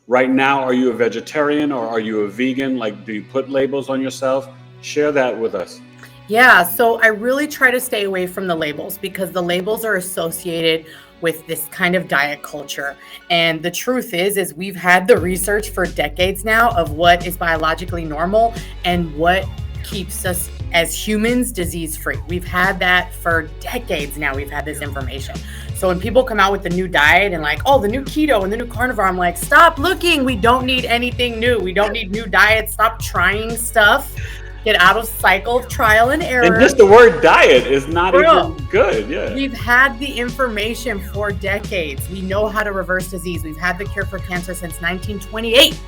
right now? Are you a vegetarian or are you a vegan? Like, do you put labels on yourself? Share that with us. Yeah, so I really try to stay away from the labels because the labels are associated with this kind of diet culture. And the truth is we've had the research for decades now of what is biologically normal and what keeps us as humans disease free. We've had that for decades now. We've had this information. So when people come out with the new diet and like, oh, the new keto and the new carnivore, I'm like, stop looking. We don't need anything new. We don't need new diets. Stop trying stuff. Get out of cycle of trial and error. And just the word diet is not Bro, even good. Yeah. We've had the information for decades. We know how to reverse disease. We've had the cure for cancer since 1928,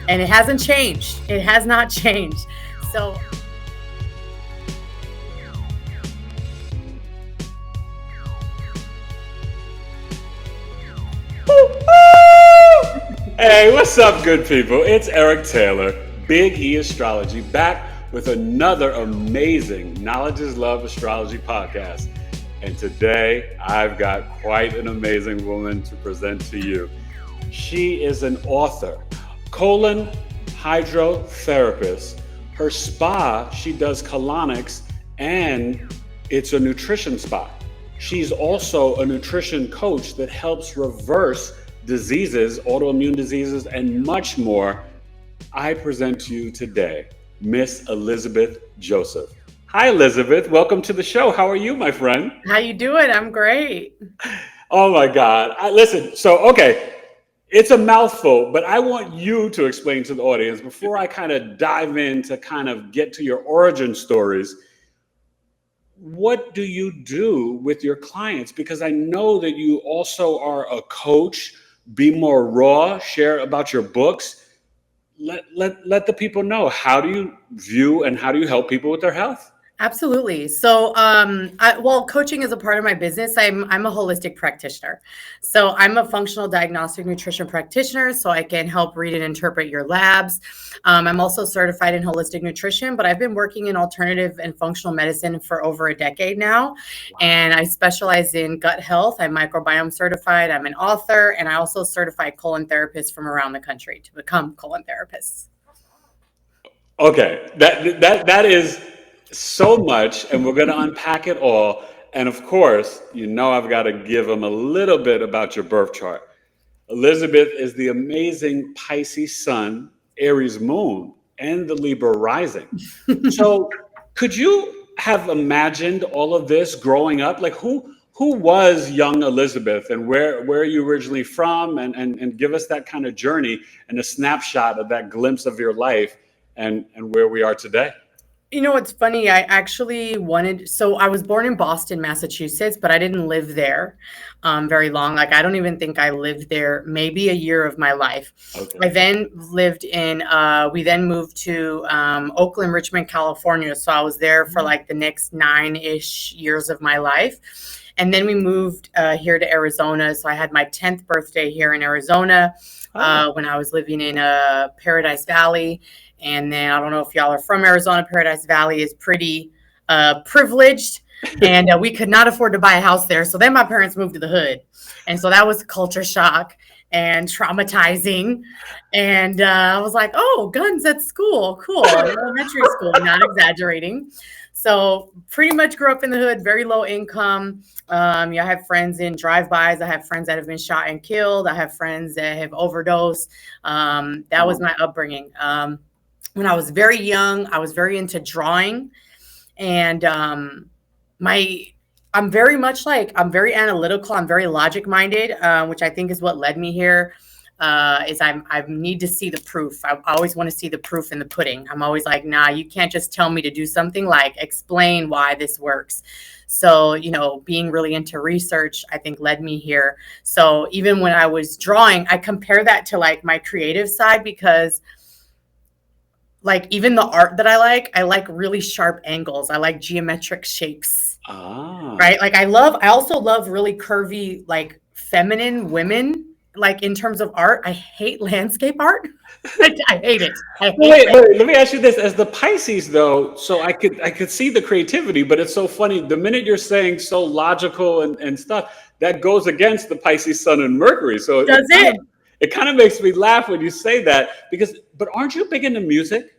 and it hasn't changed. It has not changed. So Hey, what's up, good people? It's Eric Taylor, Big E Astrology, back with another amazing Knowledge is Love Astrology podcast. And today I've got quite an amazing woman to present to you. She is an author, Colon Hydrotherapist. Her spa, she does colonics, and it's a nutrition spa. She's also a nutrition coach that helps reverse diseases, autoimmune diseases, and much more. I present to you today Miss Elizabeth Joseph. Hi, Elizabeth. Welcome to the show. How are you, my friend? how you doing? I'm great. Oh my God. Listen, so, okay, it's a mouthful, but I want you to explain to the audience before I kind of dive in to kind of get to your origin stories. What do you do with your clients? Because I know that you also are a coach. Be more raw, share about your books. Let the people know, how do you view and how do you help people with their health? Absolutely. So, coaching is a part of my business. I'm a holistic practitioner. So I'm a functional diagnostic nutrition practitioner. So I can help read and interpret your labs. I'm also certified in holistic nutrition, but I've been working in alternative and functional medicine for over a decade now. And I specialize in gut health. I'm microbiome certified. I'm an author, and I also certify colon therapists from around the country to become colon therapists. Okay, that is so much, and we're going to unpack it all. And of course, I've got to give them a little bit about your birth chart. Elizabeth is the amazing Pisces sun, Aries moon, and the Libra rising. So could you have imagined all of this growing up? Like, who was young Elizabeth, and where are you originally from? And give us that kind of journey and a snapshot of that glimpse of your life and where we are today. You know, it's funny. I actually I was born in Boston, Massachusetts, but I didn't live there very long. Like, I don't even think I lived there maybe a year of my life. Okay. I then we then moved to Oakland, Richmond, California. So I was there for like the next 9-ish years of my life. And then we moved here to Arizona. So I had my 10th birthday here in Arizona when I was living in Paradise Valley. And then I don't know if y'all are from Arizona. Paradise Valley is pretty privileged, and we could not afford to buy a house there. So then my parents moved to the hood. And so that was culture shock and traumatizing. And I was like, oh, guns at school. Cool. Elementary school, not exaggerating. So pretty much grew up in the hood, very low income. I have friends in drive-bys. I have friends that have been shot and killed. I have friends that have overdosed. That was my upbringing. When I was very young, I was very into drawing, and I'm very very analytical. I'm very logic minded, which I think is what led me here. I need to see the proof. I always want to see the proof in the pudding. I'm always like, nah, you can't just tell me to do something. Like, explain why this works. So, being really into research, I think led me here. So even when I was drawing, I compare that to like my creative side, because like even the art that I like really sharp angles. I like geometric shapes. Right? Like I also love really curvy, like feminine women. Like in terms of art, I hate landscape art. I hate it. Wait, let me ask you this. As the Pisces though, so I could see the creativity, but it's so funny. The minute you're saying so logical and stuff, that goes against the Pisces sun and Mercury. So does it? It kind of makes me laugh when you say that but aren't you big into music?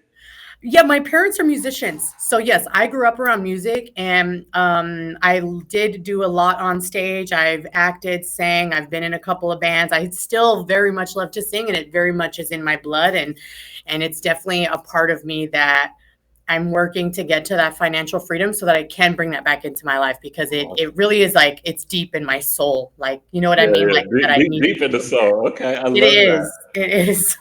Yeah, my parents are musicians. So yes, I grew up around music, and I did do a lot on stage. I've acted, sang, I've been in a couple of bands. I still very much love to sing, and it very much is in my blood, and it's definitely a part of me that I'm working to get to that financial freedom so that I can bring that back into my life, because it really is like it's deep in my soul. Like, you know what I Yeah, mean? yeah, Like that I need to deep in be the doing that. soul. Okay, I It love that. is. It is.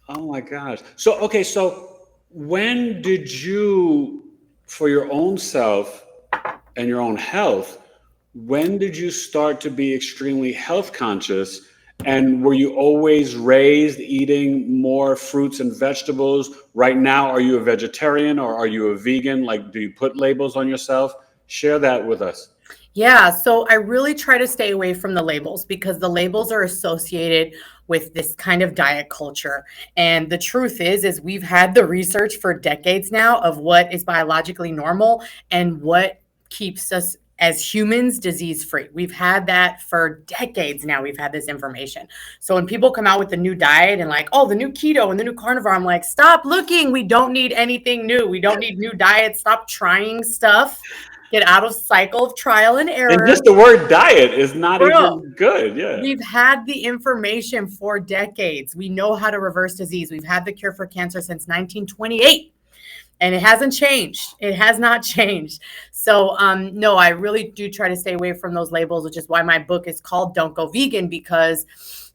Oh my gosh. So, okay, so when did you, for your own self and your own health, when did you start to be extremely health conscious? And were you always raised eating more fruits and vegetables? Right now, are you a vegetarian or are you a vegan? Like, do you put labels on yourself? Share that with us. Yeah, so I really try to stay away from the labels, because the labels are associated with this kind of diet culture. And the truth is we've had the research for decades now of what is biologically normal and what keeps us as humans disease free. We've had that for decades now. We've had this information. So when people come out with the new diet and like, oh, the new keto and the new carnivore, I'm like, stop looking. We don't need anything new. We don't need new diets. Stop trying stuff. Get out of cycle of trial and And error. just the word diet is not Bro, even good. Yeah. we've had the information for decades. We know how to reverse disease. We've had the cure for cancer since 1928, and it hasn't changed. It has not changed. So, no, I really do try to stay away from those labels, which is why my book is called Don't Go Vegan, because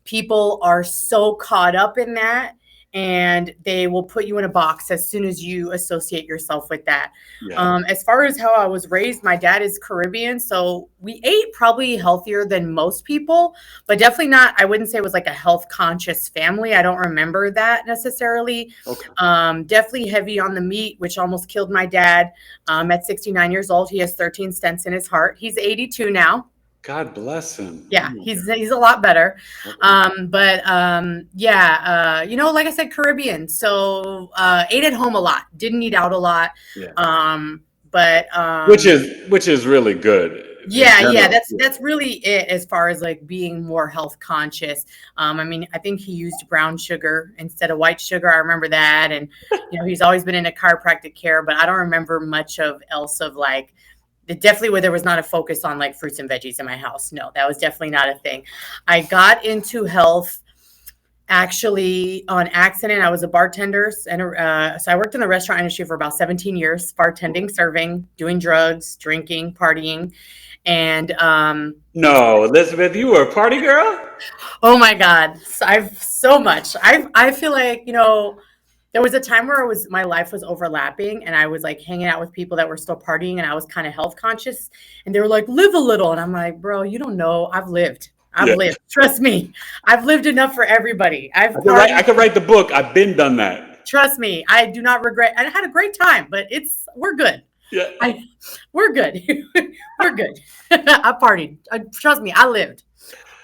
people are so caught up in that, and they will put you in a box as soon as you associate yourself with that. Yeah. As far as how I was raised, my dad is Caribbean, so we ate probably healthier than most people, but definitely not, I wouldn't say it was like a health conscious family. I don't remember that necessarily. Okay. Definitely heavy on the meat, which almost killed my dad. At 69 years old, he has 13 stents in his heart. He's 82 now. God bless him. Oh Yeah, my he's a lot better. God. Yeah, like I said, Caribbean. So ate at home a lot. Didn't eat out a lot. Yeah. But Which is really good in yeah, general. that's really it as far as like being more health conscious. I mean, I think he used brown sugar instead of white sugar. I remember that, and he's always been into chiropractic care, but I don't remember much of else of like. Definitely where there was not a focus on like fruits and veggies in my house. No, that was definitely not a thing. I got into health actually on accident. I was a bartender, and so I worked in the restaurant industry for about 17 years, bartending, serving, doing drugs, drinking, partying, and No, Elizabeth, you were a party girl? oh my God, I've so much. I feel like there was a time where my life was overlapping, and I was like hanging out with people that were still partying, and I was kind of health conscious, and they were like, live a little. And I'm like, bro, you don't know. I've lived. Yeah. Trust me. I've lived enough for everybody. I could write the book. I've been done that. Trust me. I do not regret. I had a great time, but we're good. Yeah. We're good. We're good. I partied. Trust me. I lived.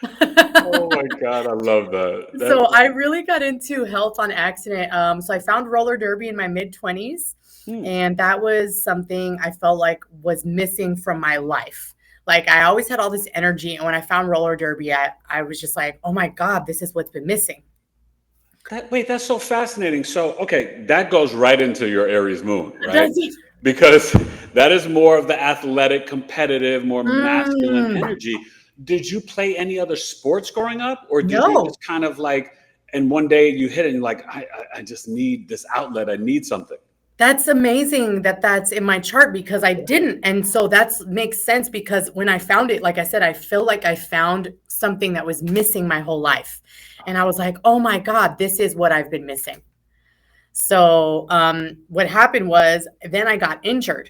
Oh my God, I love that. So I really got into health on accident. So I found roller derby in my mid-20s, and that was something I felt like was missing from my life. Like I always had all this energy, and when I found roller derby, I was just like, oh my God, this is what's been missing. Wait, that's so fascinating. So, okay, that goes right into your Aries moon, right? Does it? Because that is more of the athletic, competitive, more masculine Mm, energy. Did you play any other sports growing up, or did you no. just kind of like, and one day you hit it and you're like, I just need this outlet. I need something. That's amazing that that's in my chart, because I didn't. And so that makes sense, because when I found it, like I said, I feel like I found something that was missing my whole life. And I was like, oh my God, this is what I've been missing. So what happened was then I got injured,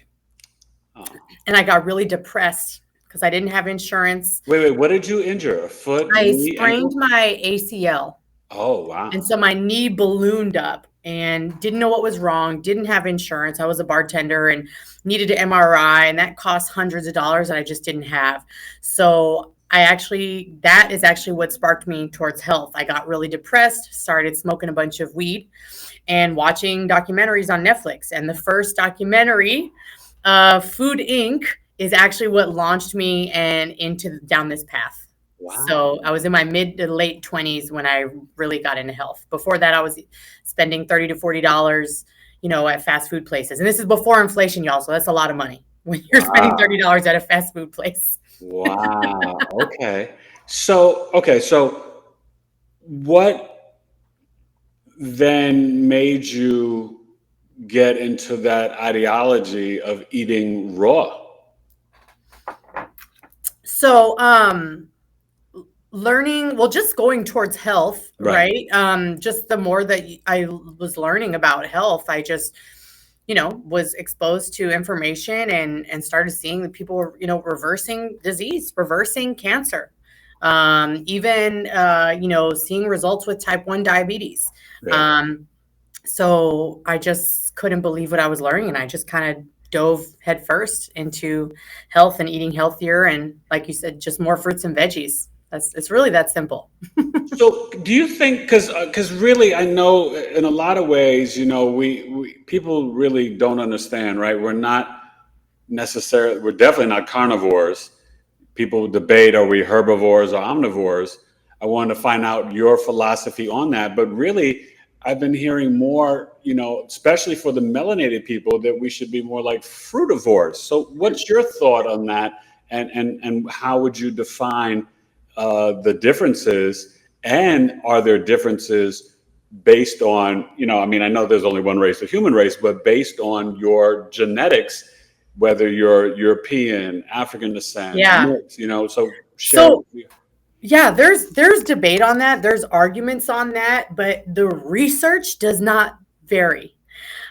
Oh. and I got really depressed because I didn't have insurance. Wait, what did you injure? A foot, I knee, sprained ankle? my ACL. Oh, And wow. so my knee ballooned up, and didn't know what was wrong, didn't have insurance. I was a bartender and needed an MRI, and that cost hundreds of dollars that I just didn't have. So that is actually what sparked me towards health. I got really depressed, started smoking a bunch of weed and watching documentaries on Netflix. And the first documentary, Food Inc., is actually what launched me and down this path. So I Wow. was in my mid to late 20s when I really got into health. Before that, I was spending $30 to $40, at fast food places. And this is before inflation, y'all. So that's a lot of money when you're spending Wow. $30 at a fast food place. Wow. Okay. So what then made you get into that ideology of eating raw? So, learning, well, just going towards health, Right. right? Just the more that I was learning about health, I just, was exposed to information and started seeing that people were, reversing disease, reversing cancer, even, seeing results with type 1 diabetes. Yeah. Um, so I just couldn't believe what I was learning, and I just kind of dove headfirst into health and eating healthier, and like you said, just more fruits and veggies. It's really that simple. So, do you think, because really, I know in a lot of ways, we people really don't understand, right? We're definitely not carnivores. People debate, are we herbivores or omnivores? I wanted to find out your philosophy on that. But really, I've been hearing more, especially for the melanated people, that we should be more like frutivores. So, what's your thought on that? And how would you define the differences? And are there differences based on, I mean, I know there's only one race, the human race, but based on your genetics, whether you're European, African descent, Yeah. mixed, so share. So yeah, there's debate on that. There's arguments on that, but the research does not vary.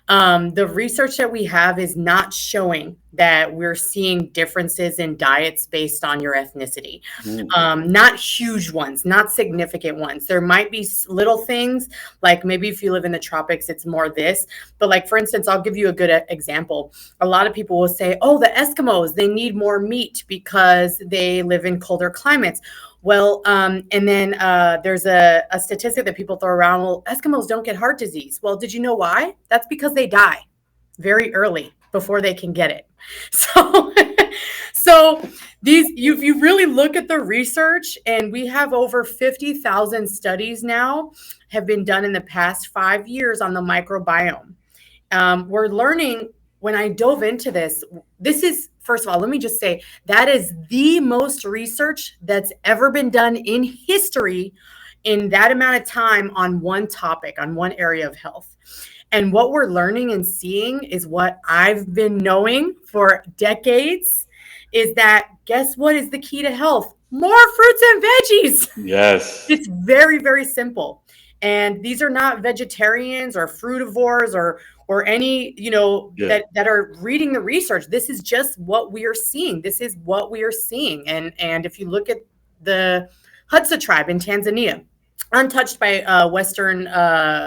The research that we have is not showing that we're seeing differences in diets based on your ethnicity. Mm, Not huge ones, not significant ones. There might be little things, like maybe if you live in the tropics, it's more this. But like, for instance, I'll give you a good example. A lot of people will say, oh, the Eskimos, they need more meat because they live in colder climates. Well, and then there's a statistic that people throw around. Well, Eskimos don't get heart disease. Well, did you know why? That's because they die very early before they can get it. So, so you really look at the research, and we have over 50,000 studies now have been done in the past 5 years on the microbiome. We're learning. When I dove into this is, first of all, let me just say that is the most research that's ever been done in history in that amount of time on one topic, on one area of health. And what we're learning and seeing is what I've been knowing for decades, is that guess what is the key to health? More fruits and veggies. yes. It's very, very simple. And these are not vegetarians or frutivores or any, Yeah. that are reading the research. This is just what we are seeing. This is what we are seeing. And if you look at the Hadza tribe in Tanzania, untouched by Western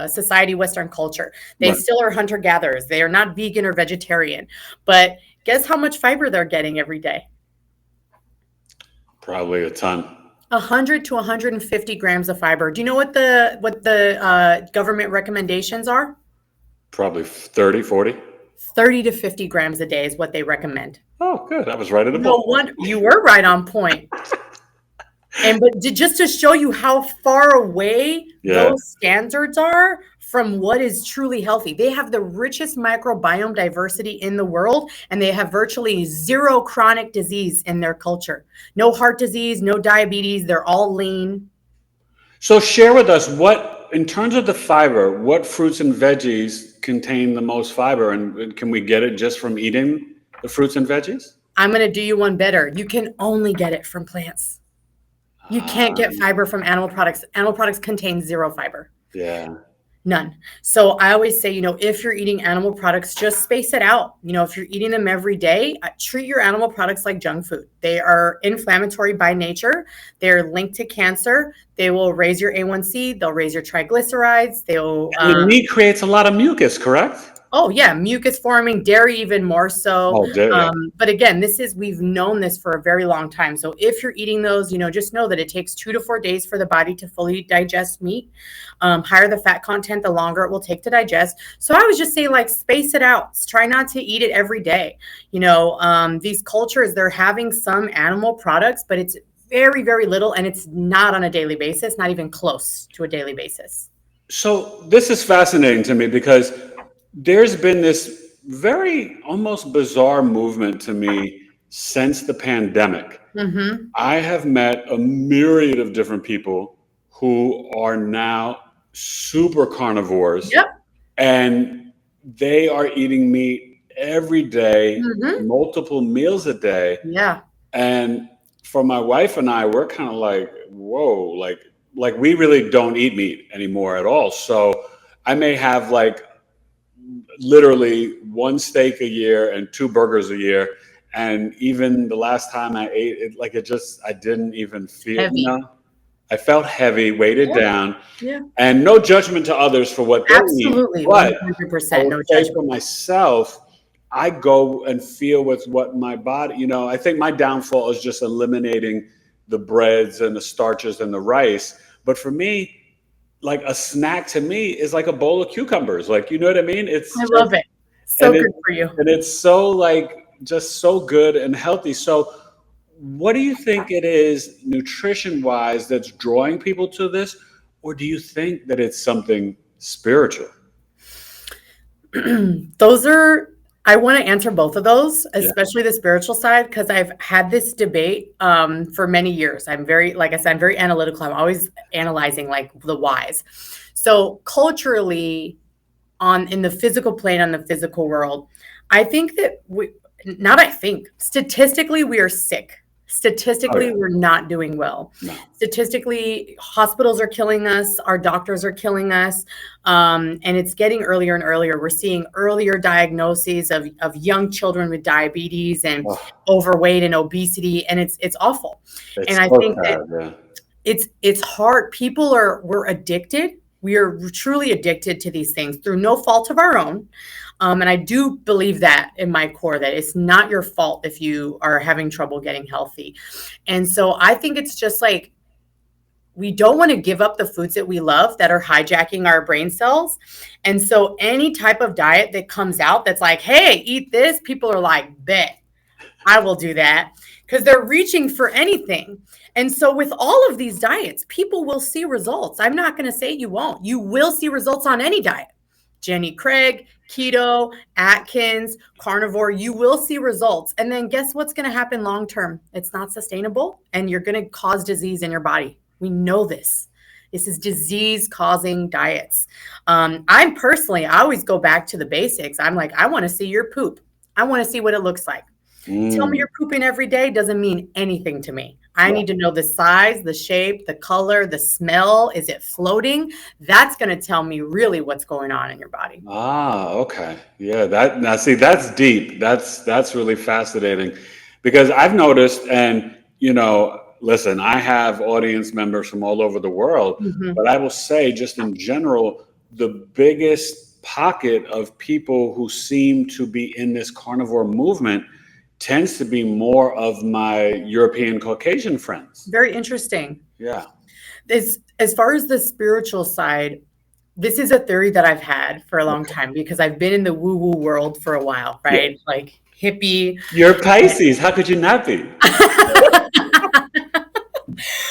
society, Western culture, they Right. still are hunter gatherers. They are not vegan or vegetarian. But guess how much fiber they're getting every day? Probably a ton. 100 to 150 grams of fiber. Do you know what the government recommendations are? Probably 30, 40. 30 to 50 grams a day is what they recommend. Oh, good. I was right in the No ballpark. wonder you were right on point. Just to show you how far away Yeah. those standards are from what is truly healthy. They have the richest microbiome diversity in the world, and they have virtually zero chronic disease in their culture. No heart disease, no diabetes. They're all lean. So share with us in terms of the fiber, what fruits and veggies contain the most fiber, and can we get it just from eating the fruits and veggies? I'm going to do you one better. You can only get it from plants. You can't get fiber from animal products. Animal products contain zero fiber. Yeah. None. So I always say, if you're eating animal products, just space it out. If you're eating them every day, treat your animal products like junk food. They are inflammatory by nature. They're linked to cancer. They will raise your A1C. They'll raise your triglycerides. They'll, And the meat creates a lot of mucus, correct? oh yeah, mucus forming, dairy even more so. Oh, yeah. But again, we've known this for a very long time. So if you're eating those, just know that it takes 2 to 4 days for the body to fully digest meat. Higher the fat content, the longer it will take to digest. So I would just say, like, space it out. Try not to eat it every day. These cultures, they're having some animal products, but it's very, very little, and it's not on a daily basis, not even close to a daily basis. So this is fascinating to me because there's been this very almost bizarre movement to me since the pandemic. Mm-hmm. I have met a myriad of different people who are now super carnivores, Yep. and they are eating meat every day, Mm-hmm. multiple meals a day. Yeah. And for my wife and I, we're kind of like, whoa, like we really don't eat meat anymore at all. So I may have like literally one steak a year and two burgers a year. And even the last time I ate it, like it just, I didn't even feel, Heavy. I felt heavy, weighted Yeah. down, Yeah. and no judgment to others for what they eat. Absolutely. But I 100% would no say judgment. for myself, I go and feel with what my body, I think my downfall is just eliminating the breads and the starches and the rice. But for me, like a snack to me is like a bowl of cucumbers. Like, you know what I mean? It's I just, love it. and So it, good for you. and it's so like just so good and healthy. So what do you think it is nutrition wise that's drawing people to this? Or do you think that it's something spiritual? I want to answer both of those, Yeah. especially the spiritual side, because I've had this debate for many years. I'm very, like I said, I'm very analytical. I'm always analyzing like the whys. So culturally, in the physical plane, on the physical world, I think that statistically, we are sick. Oh Statistically, yeah. we're not doing well. No. Statistically, hospitals are killing us. Our doctors are killing us. And it's getting earlier and earlier. We're seeing earlier diagnoses of young children with diabetes and Oh, overweight and obesity. And it's awful. And it's I so think that sad. Yeah. it's hard. We're addicted. We are truly addicted to these things through no fault of our own. And I do believe that in my core, that it's not your fault if you are having trouble getting healthy. And so I think it's just like, we don't want to give up the foods that we love that are hijacking our brain cells. And so any type of diet that comes out that's like, hey, eat this, people are like, bet, I will do that, because they're reaching for anything. And so with all of these diets, people will see results. I'm not going to say you won't. You will see results on any diet. Jenny Craig, keto, Atkins, carnivore, you will see results. And then guess what's going to happen long term? It's not sustainable, and you're going to cause disease in your body. We know this. This is disease causing diets. I always go back to the basics. I'm like, I want to see your poop. I want to see what it looks like. Tell me Mm, you're pooping every day doesn't mean anything to me. I right. need to know the size, the shape, the color, the smell. Is it floating? That's going to tell me really what's going on in your body. Ah, okay. Yeah, that now see that's deep. That's really fascinating because I've noticed and listen, I have audience members from all over the world, Mhm. but I will say just in general, the biggest pocket of people who seem to be in this carnivore movement tends to be more of my European Caucasian friends. Very interesting. Yeah. As far as the spiritual side, this is a theory that I've had for a long time because I've been in the woo-woo world for a while, Yeah. right? Like hippie. You're Pisces. How could you not be?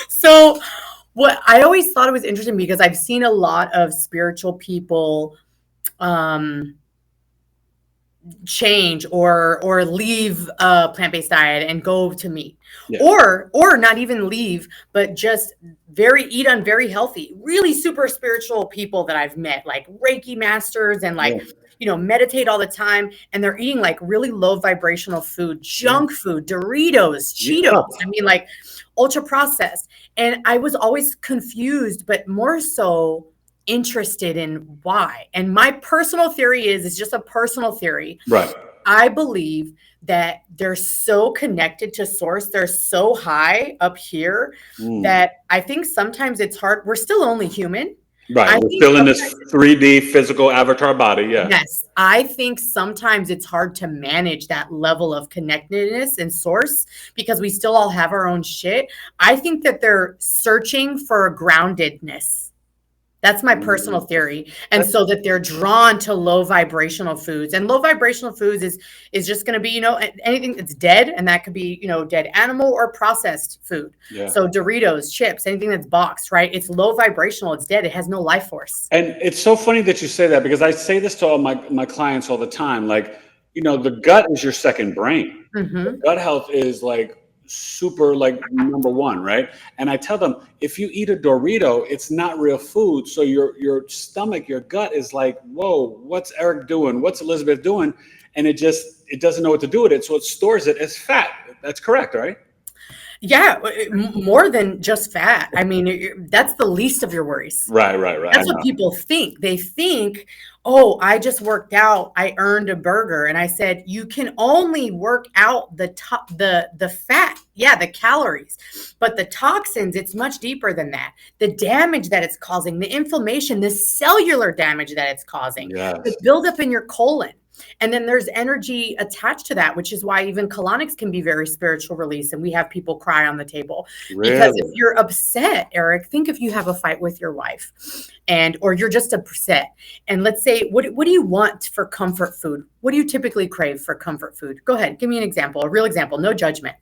So what I always thought it was interesting because I've seen a lot of spiritual people um change or leave a plant-based diet and go to meat, Yeah. or not even leave, but just eat on very healthy, really super spiritual people that I've met, like Reiki masters, and Yeah. like meditate all the time, and they're eating like really low vibrational food, junk food, Doritos, Yeah. Cheetos, I mean, like ultra processed. And I was always confused, but more so interested in why. And my personal theory is, it's just a personal theory. Right. I believe that they're so connected to source. They're so high up here Mm. that I think sometimes it's hard. We're still only human. Right. I We're think still in this sometimes, 3D physical avatar body. Yeah. yes, I think sometimes it's hard to manage that level of connectedness and source because we still all have our own shit. I think that they're searching for groundedness. That's my personal theory. And so that they're drawn to low vibrational foods. And low vibrational foods is just going to be, anything that's dead. And that could be, dead animal or processed food. Yeah. So Doritos, chips, anything that's boxed, right? It's low vibrational. It's dead. It has no life force. And it's so funny that you say that, because I say this to all my clients all the time. Like, the gut is your second brain. Mm-hmm. Gut health is like super, like, number one, right? And I tell them, if you eat a Dorito, it's not real food. So your stomach, your gut is like, whoa, what's Eric doing? What's Elizabeth doing? And it doesn't know what to do with it. So it stores it as fat. That's correct, right? Yeah, more than just fat. I mean, that's the least of your worries. Right. That's what people think. They think, oh, I just worked out, I earned a burger. And I said, you can only work out the fat, the calories, but the toxins, it's much deeper than that. The damage that it's causing, the inflammation, the cellular damage that it's causing, the buildup in your colon. And then there's energy attached to that, which is why even colonics can be very spiritual release. And we have people cry on the table. Really? Because if you're upset, Eric, think if you have a fight with your wife or you're just upset. And let's say, what do you want for comfort food? What do you typically crave for comfort food? Go ahead. Give me an example, a real example. No judgment.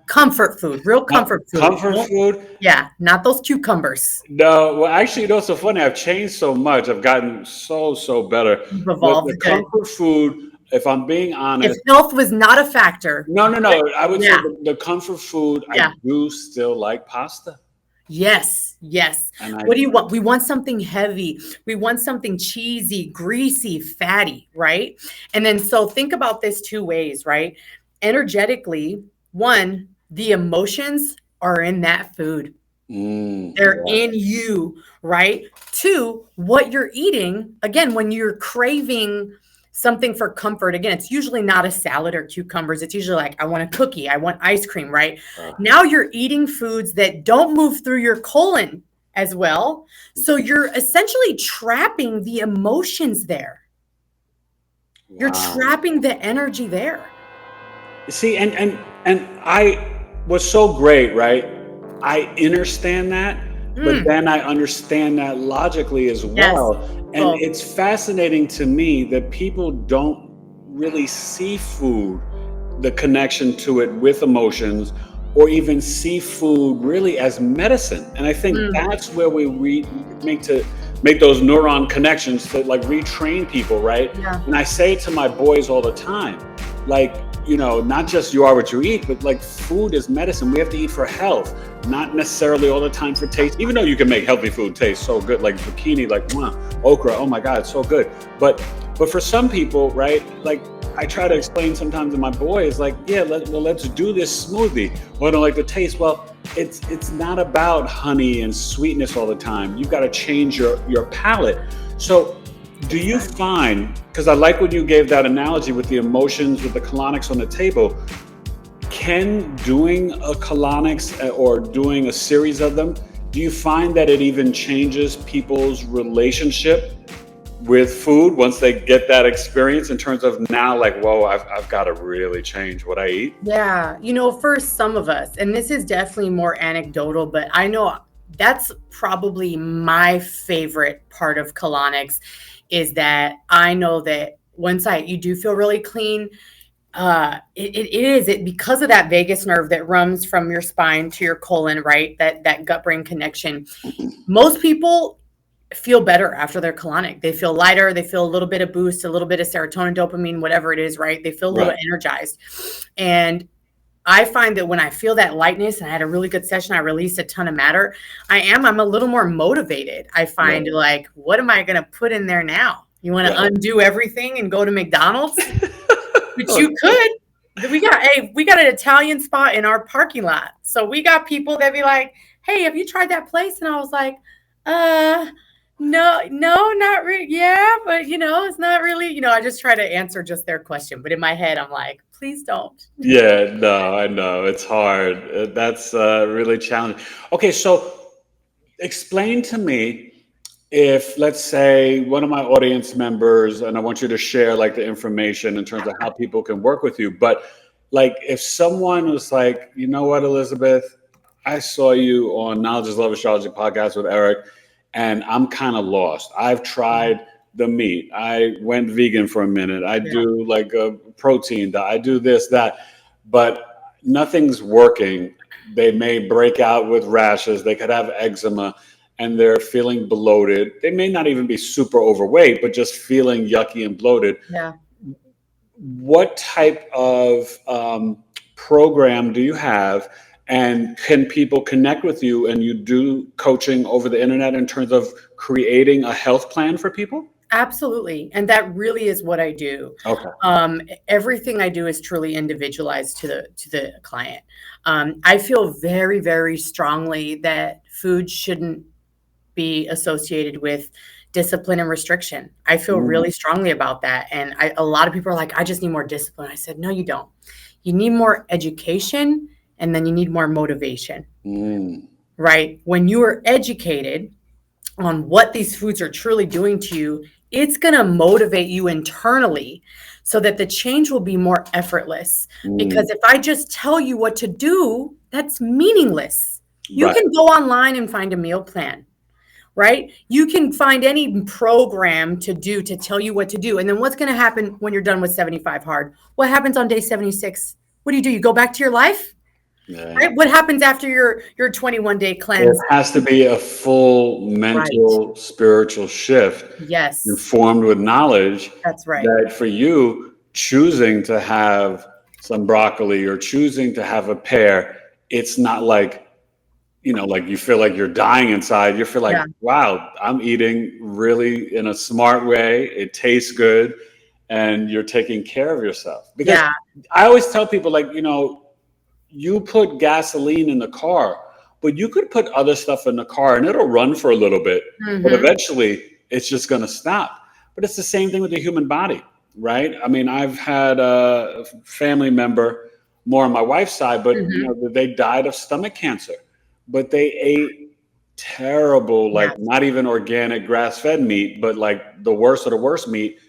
Comfort food, real comfort food. Comfort food? Yeah, not those cucumbers. No, well, actually, it's so funny. I've changed so much. I've gotten so better. You've evolved. The comfort food, if I'm being honest. If health was not a factor. No. I would say the comfort food, I do still like pasta. Yes. What do you want? We want something heavy. We want something cheesy, greasy, fatty, right? And then so think about this two ways, right? Energetically, one, the emotions are in that food. They're in you, right? Two, what you're eating, again, when you're craving something for comfort, again, it's usually not a salad or cucumbers. It's usually like, I want a cookie, I want ice cream, right? Now you're eating foods that don't move through your colon as well. So you're essentially trapping the emotions there. Wow. You're trapping the energy there. See, and I was so great, right? I understand that, but then I understand that logically as well. And it's fascinating to me that people don't really see food, the connection to it with emotions, or even see food really as medicine. And I think that's where we make those neuron connections to like retrain people, right? Yeah. And I say to my boys all the time, like, not just you are what you eat, but like food is medicine. We have to eat for health, not necessarily all the time for taste, even though you can make healthy food taste so good, like zucchini, like okra. Oh my God, it's so good. But for some people, right, like I try to explain sometimes to my boys, like, let's do this smoothie. Well, I don't like the taste. Well, it's not about honey and sweetness all the time. You've got to change your palate. So do you find, because I like when you gave that analogy with the emotions, with the colonics on the table, can doing a colonics or doing a series of them, do you find that it even changes people's relationship with food once they get that experience in terms of now, like, whoa, I've got to really change what I eat? Yeah. For some of us, and this is definitely more anecdotal, but I know that's probably my favorite part of colonics is that I know that once you do feel really clean, it because of that vagus nerve that runs from your spine to your colon, right? That gut brain connection. Most people feel better after their colonic. They feel lighter. They feel a little bit of boost, a little bit of serotonin, dopamine, whatever it is, right? They feel a little energized. And I find that when I feel that lightness and I had a really good session, I released a ton of matter. I'm a little more motivated. I find like, what am I going to put in there now? You want to undo everything and go to McDonald's? Which you could. We got an Italian spot in our parking lot. So we got people that be like, hey, have you tried that place? And I was like, no, not really. Yeah, but it's not really, I just try to answer just their question. But in my head, I'm like, please don't. Yeah, no, I know. It's hard. That's really challenging. Okay, so explain to me, if, let's say, one of my audience members, and I want you to share like the information in terms of how people can work with you, but like if someone was like, you know what, Elizabeth, I saw you on Knowledge is Love Astrology podcast with Eric, and I'm kind of lost. I've tried the meat. I went vegan for a minute. I Yeah. do like a protein diet. I do this, that, but nothing's working. They may break out with rashes. They could have eczema and they're feeling bloated. They may not even be super overweight, but just feeling yucky and bloated. Yeah. What type of program do you have? And can people connect with you and you do coaching over the internet in terms of creating a health plan for people? Absolutely. And that really is what I do. Okay. Everything I do is truly individualized to the client. I feel very, very strongly that food shouldn't be associated with discipline and restriction. I feel really strongly about that. And a lot of people are like, I just need more discipline. I said, no, you don't. You need more education, and then you need more motivation, right? When you are educated on what these foods are truly doing to you, it's going to motivate you internally so that the change will be more effortless. Because if I just tell you what to do, that's meaningless. You can go online and find a meal plan, right? You can find any program to do to tell you what to do. And then what's going to happen when you're done with 75 hard? What happens on day 76? What do? You go back to your life? Right? What happens after your 21-day cleanse? It has to be a full mental, spiritual shift. Yes. Informed with knowledge. That's right. That for you, choosing to have some broccoli or choosing to have a pear, it's not like, like you feel like you're dying inside. You feel like, wow, I'm eating really in a smart way. It tastes good. And you're taking care of yourself. Because I always tell people, like, you put gasoline in the car, but you could put other stuff in the car and it'll run for a little bit, but eventually it's just going to stop. But it's the same thing with the human body, right? I mean, I've had a family member, more on my wife's side, but they died of stomach cancer, but they ate terrible, like not even organic grass-fed meat, but like the worst of the worst meat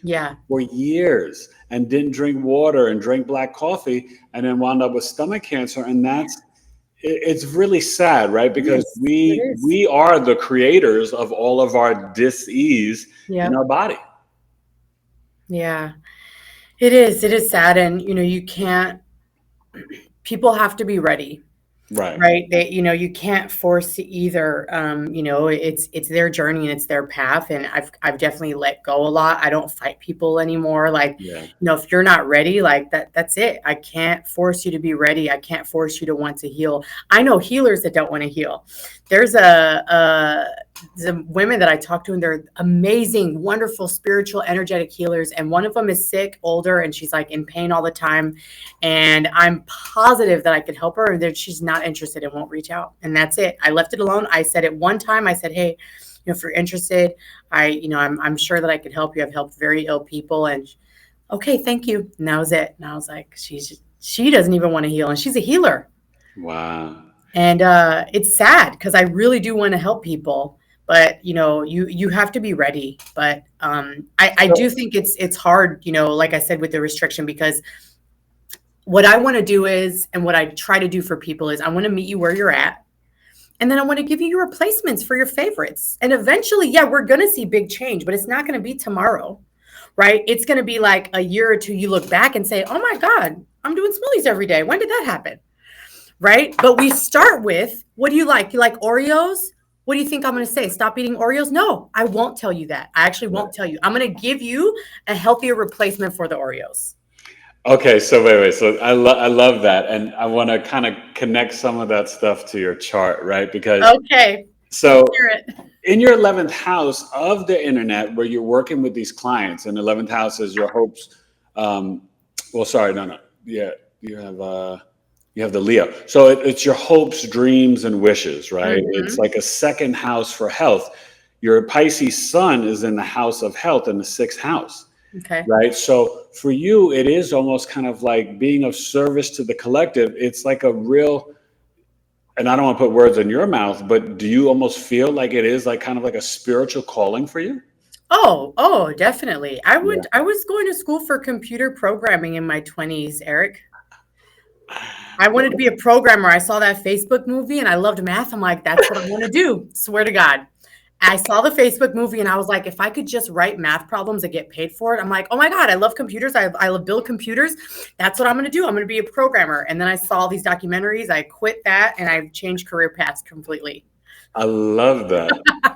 for years, and didn't drink water and drank black coffee, and then wound up with stomach cancer. And it's really sad, right? Because we are the creators of all of our dis-ease in our body. Yeah, it is. It is sad. And, you can't, people have to be ready. Right. They, you can't force either. It's their journey and it's their path. And I've definitely let go a lot. I don't fight people anymore. Like, if you're not ready, like that's it. I can't force you to be ready. I can't force you to want to heal. I know healers that don't want to heal. There's the women that I talk to, and they're amazing, wonderful, spiritual, energetic healers. And one of them is sick, older, and she's like in pain all the time. And I'm positive that I could help her, and that she's not interested and won't reach out. And that's it. I left it alone. I said it one time. I said, hey, if you're interested, I'm sure that I could help you. I've helped very ill people. And okay, thank you. And that was it. And I was like, she doesn't even want to heal, and she's a healer. Wow. And it's sad because I really do want to help people. But, you have to be ready. But I do think it's hard, like I said, with the restriction, because what I want to do is, and what I try to do for people is, I want to meet you where you're at. And then I want to give you your replacements for your favorites. And eventually, we're going to see big change, but it's not going to be tomorrow, right? It's going to be like a year or two. You look back and say, oh my God, I'm doing smoothies every day. When did that happen? Right? But we start with, what do you like? You like Oreos? What do you think I'm going to say? Stop eating Oreos? No, I won't tell you that. I actually won't tell you. I'm going to give you a healthier replacement for the Oreos. Okay, so wait. So I love that. And I want to kind of connect some of that stuff to your chart, right? Because so in your 11th house of the internet, where you're working with these clients, and the 11th house is your hopes. Yeah, you have the Leo. So it's your hopes, dreams, and wishes, right? It's like a second house for health. Your Pisces sun is in the house of health in the 6th house. Okay. Right. So for you, it is almost kind of like being of service to the collective. It's like a real, and I don't want to put words in your mouth, but do you almost feel like it is like kind of like a spiritual calling for you? Oh, definitely. I was going to school for computer programming in my 20s, Eric. I wanted to be a programmer. I saw that Facebook movie and I loved math. I'm like, that's what I want to do. Swear to God. I saw the Facebook movie and I was like, if I could just write math problems and get paid for it, I'm like, oh my God, I love computers. I love build computers. That's what I'm going to do. I'm going to be a programmer. And then I saw these documentaries. I quit that and I've changed career paths completely. I love that.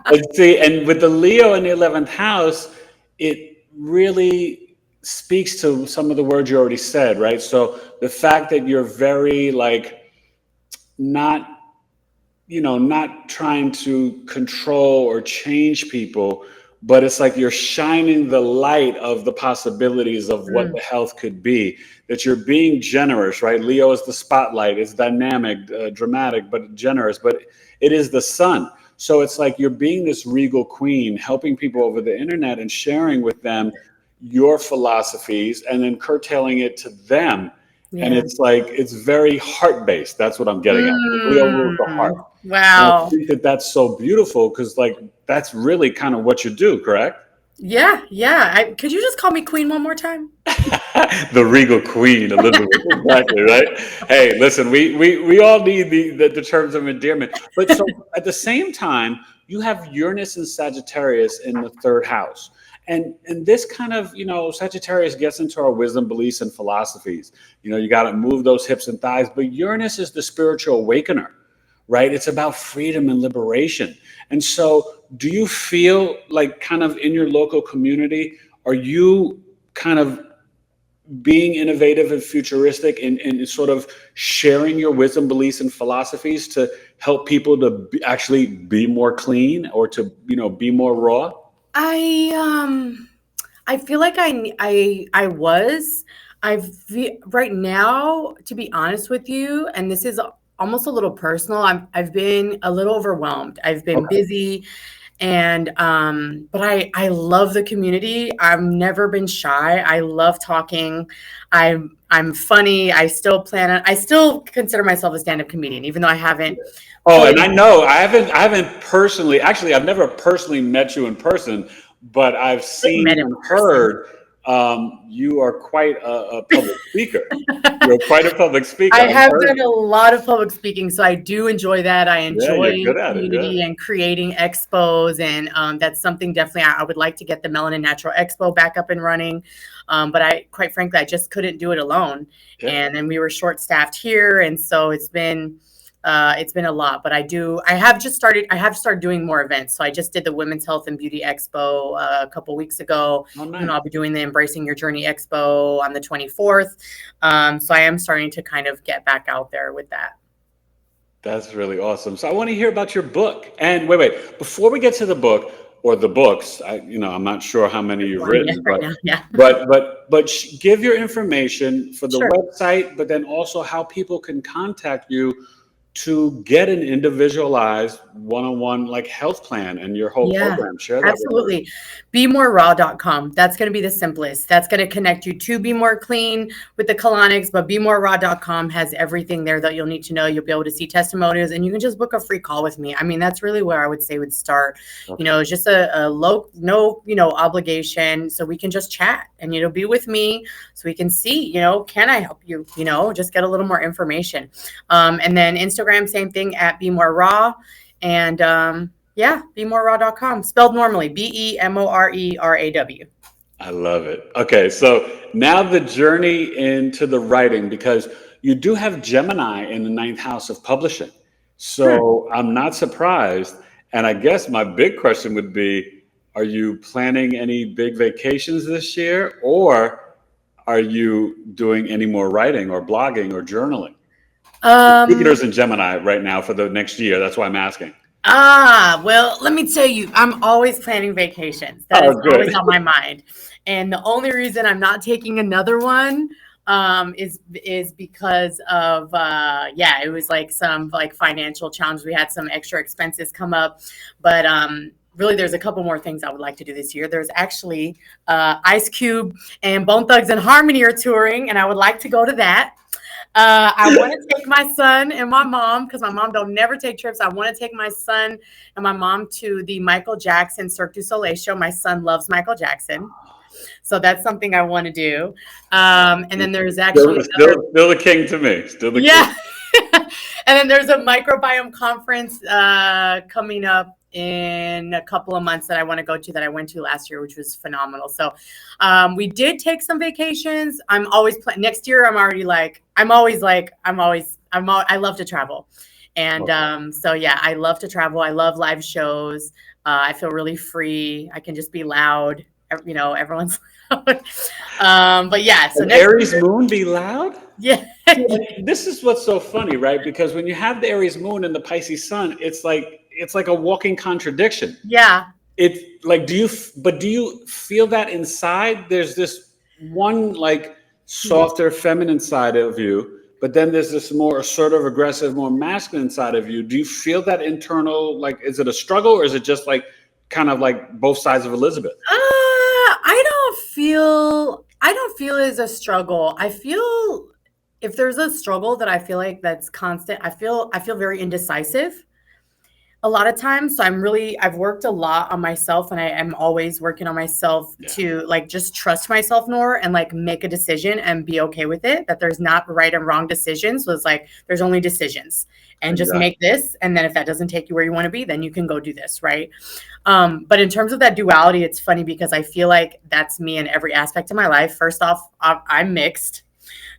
And see, and with the Leo in the 11th house, it really speaks to some of the words you already said, right? So the fact that you're very like not, not trying to control or change people, but it's like you're shining the light of the possibilities of what Mm, the health could be, that you're being generous, right? Leo is the spotlight, it's dynamic, dramatic, but generous, but it is the sun. So it's like you're being this regal queen, helping people over the internet and sharing with them your philosophies and then curtailing it to them. And yeah. it's like, it's very heart based. That's what I'm getting at. Leo rules the heart. Mm, And I wow. think that that's so beautiful because, like, that's really kind of what you do, correct? Yeah. Yeah. Could you just call me queen one more time? The regal queen, Elizabeth. Exactly, right? Hey, listen, we all need the terms of endearment. But so at the same time, you have Uranus and Sagittarius in the third house. And this kind of, Sagittarius gets into our wisdom, beliefs, and philosophies. You got to move those hips and thighs. But Uranus is the spiritual awakener, right? It's about freedom and liberation. And so, do you feel like, kind of in your local community, are you kind of being innovative and futuristic and sort of sharing your wisdom, beliefs, and philosophies to help people to actually be more clean or to, be more raw? I feel like I was. Right now, to be honest with you, and this is almost a little personal. I've been a little overwhelmed. I've been Okay. busy, and but I love the community. I've never been shy. I love talking. I'm funny. I still consider myself a stand-up comedian, even though I haven't Oh, and fully I know I haven't personally, actually, I've never personally met you in person, but I've met seen in and person. heard you are quite a public speaker. You're quite a public speaker. I I've have heard. done a lot of public speaking, so I do enjoy that. I Yeah, you're enjoy good at it. Yeah. community and creating expos, and that's something definitely I would like to get the Melanin Natural Expo back up and running. But quite frankly, I just couldn't do it alone, Yeah. and then we were short staffed here, and so it's been a lot. But I have started doing more events. So I just did the Women's Health and Beauty Expo a couple weeks ago. Oh, And nice. I'll be doing the Embracing Your Journey Expo on the 24th. So I am starting to kind of get back out there with that. That's really awesome. So I want to hear about your book. And wait, before we get to the book or the books, I'm not sure how many Just you've one, yes, written, right but now. Yeah. give your information for the Sure. website, but then also how people can contact you to get an individualized one-on-one like health plan and your whole Yeah, program. Share that with us. absolutely. BeMoreRaw.com. That's going to be the simplest. That's going to connect you to Be More Clean with the colonics, but BeMoreRaw.com has everything there that you'll need to know. You'll be able to see testimonials and you can just book a free call with me. I mean, that's really where I would say would start. Okay. It's just a low, no, obligation. So we can just chat and it'll be with me so we can see, can I help you, just get a little more information. And then Instagram, same thing at Be More Raw. And yeah, BeMoreRaw.com, spelled normally, BeMoreraw. I love it. Okay, so now the journey into the writing, because you do have Gemini in the ninth house of publishing. Hmm. So I'm not surprised. And I guess my big question would be, are you planning any big vacations this year, or are you doing any more writing or blogging or journaling? Um, Jupiter's in Gemini right now for the next year. That's why I'm asking. well, let me tell you, I'm always planning vacations. That is Oh, always good. on my mind. And the only reason I'm not taking another one is because of it was like some like financial challenge. We had some extra expenses come up, but really there's a couple more things I would like to do this year. There's actually Ice Cube and Bone Thugs and Harmony are touring, and I would like to go to that. I want to take my son and my mom, because my mom don't never take trips. I want to take my son and my mom to the Michael Jackson Cirque du Soleil show. My son loves Michael Jackson, so that's something I want to do. And then there's actually another, Still the king to me. Still the king. yeah. And then there's a microbiome conference coming up in a couple of months that I want to go to that I went to last year, which was phenomenal. So we did take some vacations. I'm always next year. I love to travel. And so, yeah, I love to travel. I love live shows. I feel really free. I can just be loud. Everyone's loud. But yeah, so An Aries moon be loud? Yeah. This is what's so funny, right? Because when you have the Aries moon and the Pisces sun, it's like a walking contradiction. Yeah. It's like, do you feel that inside? There's this one like softer feminine side of you, but then there's this more assertive, aggressive, more masculine side of you. Do you feel that internal, like, is it a struggle, or is it just like kind of like both sides of Elizabeth? I don't feel it's a struggle. I feel if there's a struggle that I feel like that's constant, I feel very indecisive a lot of times. So I've worked a lot on myself, and I am always working on myself to like just trust myself more and like make a decision and be okay with it, that there's not right and wrong decisions. So it's like, there's only decisions, and just make this. And then if that doesn't take you where you want to be, then you can go do this. Right. But in terms of that duality, it's funny because I feel like that's me in every aspect of my life. First off, I'm mixed.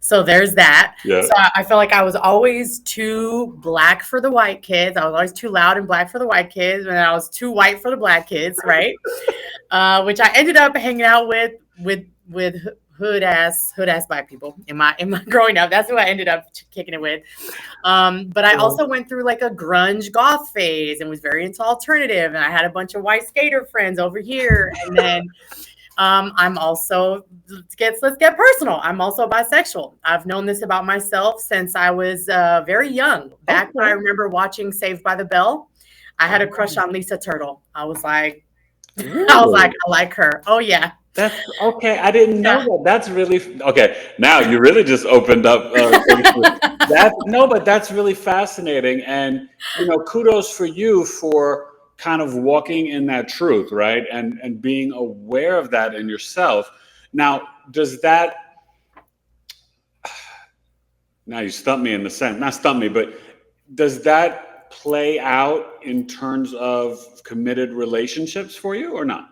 So there's that. Yeah. So I feel like I was always too black for the white kids. I was always too loud and black for the white kids, and I was too white for the black kids, right? Which I ended up hanging out with hood ass black people in my growing up. That's who I ended up kicking it with. But I also went through like a grunge goth phase and was very into alternative. And I had a bunch of white skater friends over here. And then I'm also, let's get personal. I'm also bisexual. I've known this about myself since I was very young. Back when I remember watching Saved by the Bell, I had a crush on Lisa Turtle. I was like, I like her. Oh yeah. That's okay. I didn't know that. That's really okay. Now you really just opened up. But that's really fascinating. And kudos for you for kind of walking in that truth, right? And being aware of that in yourself. Now, does that? Now you stumped me in the sense. Not stumped me, but does that play out in terms of committed relationships for you or not?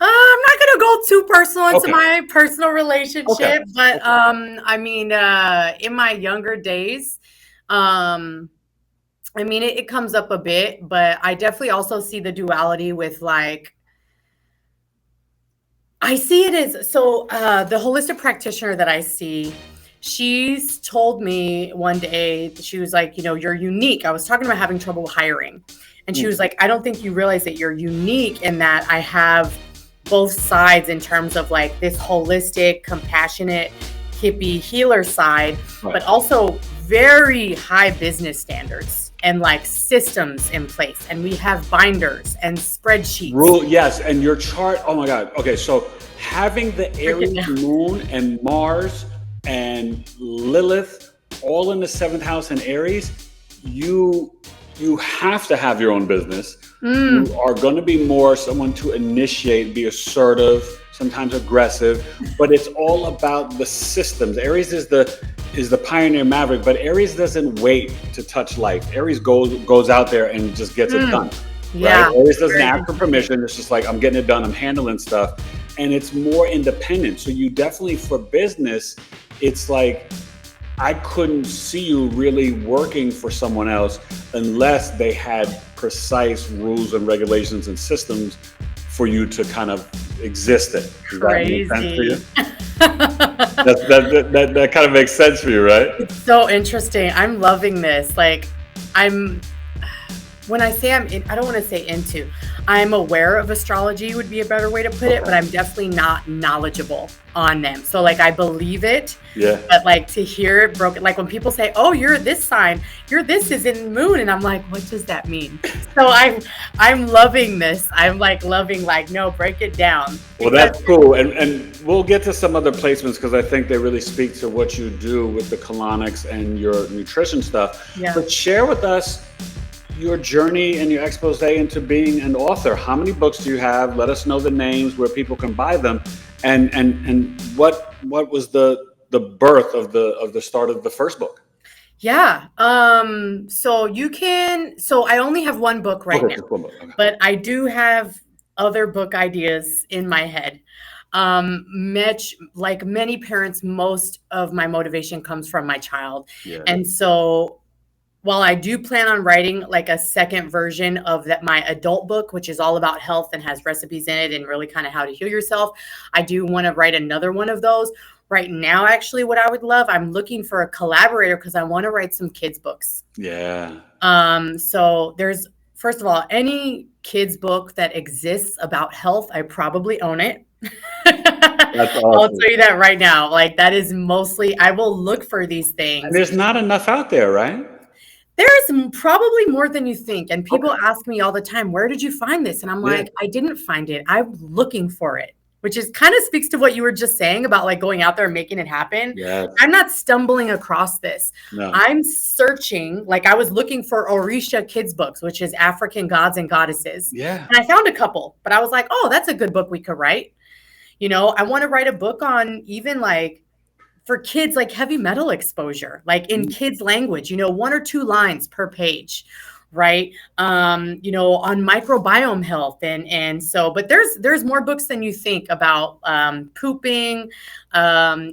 I'm not going to go too personal into my personal relationship, but I mean, in my younger days, I mean, it comes up a bit, but I definitely also see the duality with like, I see it as, so the holistic practitioner that I see, she's told me one day, she was like, you're unique. I was talking about having trouble hiring. And she was like, I don't think you realize that you're unique in that I have both sides in terms of like this holistic, compassionate, hippie healer side, but also very high business standards and like systems in place. And we have binders and spreadsheets. Yes. And your chart, oh my God. Okay. So having the Aries moon and Mars and Lilith all in the 7th house in Aries, you have to have your own business. You are going to be more someone to initiate, be assertive, sometimes aggressive, but it's all about the systems. Aries is the pioneer maverick, but Aries doesn't wait to touch life. Aries goes out there and just gets it done. Yeah. Right? Aries doesn't ask for permission. It's just like, I'm getting it done. I'm handling stuff. And it's more independent. So you definitely, for business, it's like, I couldn't see you really working for someone else unless they had precise rules and regulations and systems for you to kind of exist in. Does that make sense for you? that kind of makes sense for you, right? It's so interesting. I'm loving this. Like, when I say I don't want to say into, I'm aware of astrology would be a better way to put it, but I'm definitely not knowledgeable on them. So like, I believe it, but like to hear it broken, like when people say, oh, you're this sign, this is in moon. And I'm like, what does that mean? So I'm loving this. I'm like loving, like, no, break it down. Well, that's cool. And we'll get to some other placements because I think they really speak to what you do with the colonics and your nutrition stuff. Yeah. But share with us your journey and your expose into being an author. How many books do you have? Let us know the names, where people can buy them, and what was the birth of the start of the first book? Yeah. So I only have one book right Okay, now, just one book. Okay. but I do have other book ideas in my head. Like many parents, most of my motivation comes from my child. Yeah. And so while I do plan on writing like a second version of my adult book, which is all about health and has recipes in it and really kind of how to heal yourself, I do want to write another one of those. Right now, actually, what I would love, I'm looking for a collaborator because I want to write some kids' books. Yeah. So there's, first of all, any kids' book that exists about health, I probably own it. That's I'll awesome. tell you that right now. Like, that is mostly, I will look for these And things. there's not enough out there, right? There's probably more than you think. And people Okay. ask me all the time, where did you find this? And I'm Yeah. like, I didn't find it. I'm looking for it, which is kind of speaks to what you were just saying about like going out there and making it happen. Yes. I'm not stumbling across this. No. I'm searching, like I was looking for Orisha kids books, which is African gods and goddesses. Yeah. And I found a couple, but I was like, oh, that's a good book we could write. I want to write a book on even like for kids, like heavy metal exposure, like in kids language, 1 or 2 lines per page, right? On microbiome health. And so, but there's more books than you think about pooping,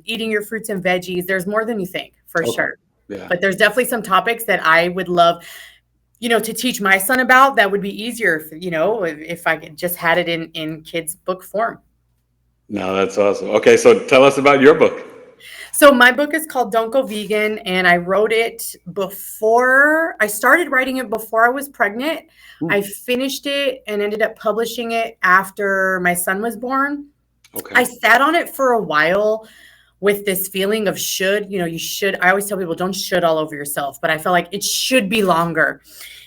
eating your fruits and veggies. There's more than you think, for Okay. sure. Yeah. But there's definitely some topics that I would love, to teach my son about. That would be easier, if I could just had it in kids book form. No, that's awesome. Okay, so tell us about your book. So my book is called Don't Go Vegan, and I wrote it before I started writing it before I was pregnant. I finished it and ended up publishing it after my son was born. Okay. I sat on it for a while with this feeling of you should. I always tell people don't should all over yourself, but I felt like it should be longer.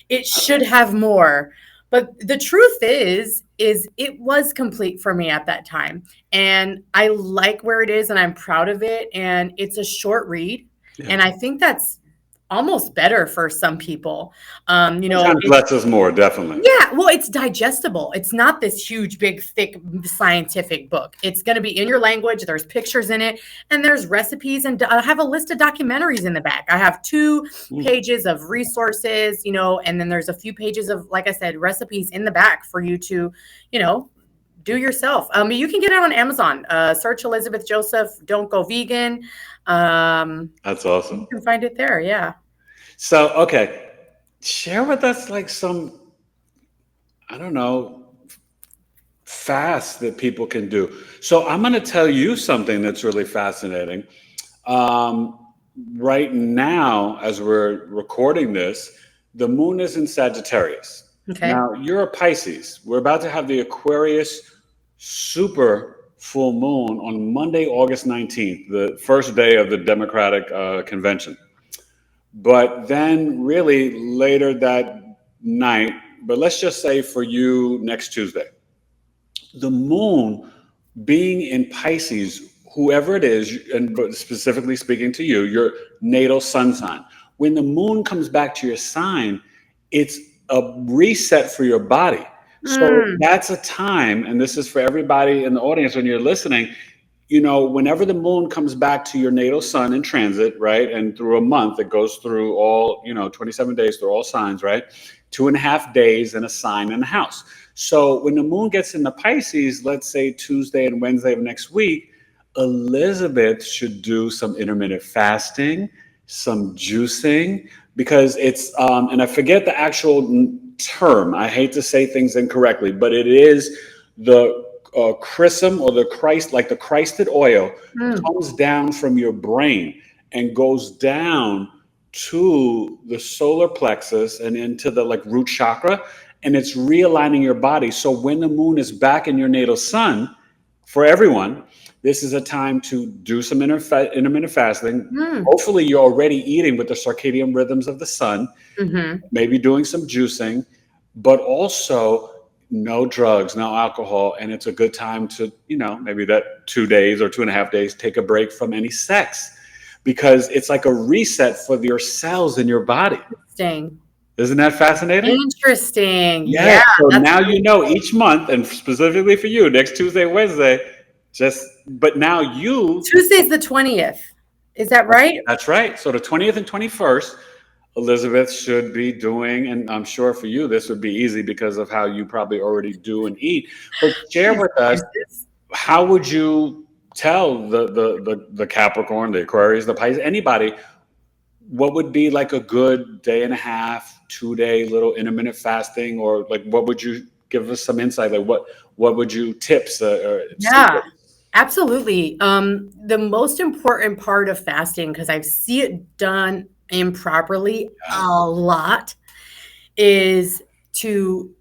It should have more. But the truth is it was complete for me at that time. And I like where it is and I'm proud of it. And it's a short read. Yeah. And I think that's almost better for some people. Sometimes less is more, definitely. Yeah, well, it's digestible. It's not this huge, big, thick scientific book. It's going to be in your language. There's pictures in it, and there's recipes, and I have a list of documentaries in the back. I have 2 pages of resources, and then there's a few pages of, like I said, recipes in the back for you to, do yourself. You can get it on Amazon. Search Elizabeth Joseph, Don't Go Vegan. That's awesome. You can find it there, yeah. So, okay, share with us like some, I don't know, fast that people can do. So I'm going to tell you something that's really fascinating. Right now, as we're recording this, the moon is in Sagittarius. Okay. Now, you're a Pisces. We're about to have the Aquarius super full moon on Monday, August 19th, the first day of the Democratic convention. But then really later that night, but let's just say for you next Tuesday, the moon being in Pisces, whoever it is, and but specifically speaking to you, your natal sun sign, when the moon comes back to your sign, it's a reset for your body. So that's a time, and this is for everybody in the audience when you're listening, whenever the moon comes back to your natal sun in transit, right? And through a month, it goes through all, 27 days through all signs, right? 2.5 days in a sign in a house. So when the moon gets into Pisces, let's say Tuesday and Wednesday of next week, Elizabeth should do some intermittent fasting, some juicing, because it's, and I forget the actual term. I hate to say things incorrectly, but it is the chrism or the Christ, like the Christed oil comes down from your brain and goes down to the solar plexus and into the like root chakra, and it's realigning your body. So when the moon is back in your natal sun, for everyone, this is a time to do some intermittent fasting. Hopefully you're already eating with the circadian rhythms of the sun, maybe doing some juicing, but also no drugs, no alcohol. And it's a good time to, maybe that 2 days or 2.5 days, take a break from any sex, because it's like a reset for your cells in your body. Interesting. Isn't that fascinating? Interesting. Yeah. So now each month, and specifically for you, next Tuesday, Wednesday, but now Tuesday's the 20th. Is that right? That's right. So the 20th and 21st, Elizabeth should be doing, and I'm sure for you this would be easy because of how you probably already do and eat. But share with us, how would you tell the Capricorn, the Aquarius, the Pisces, anybody, what would be like a good day and a half, 2 day little intermittent fasting, or like what would you give us some insight? Like what would you tips or Yeah, secrets? absolutely. The most important part of fasting, because I see it done improperly Yeah. a lot, is to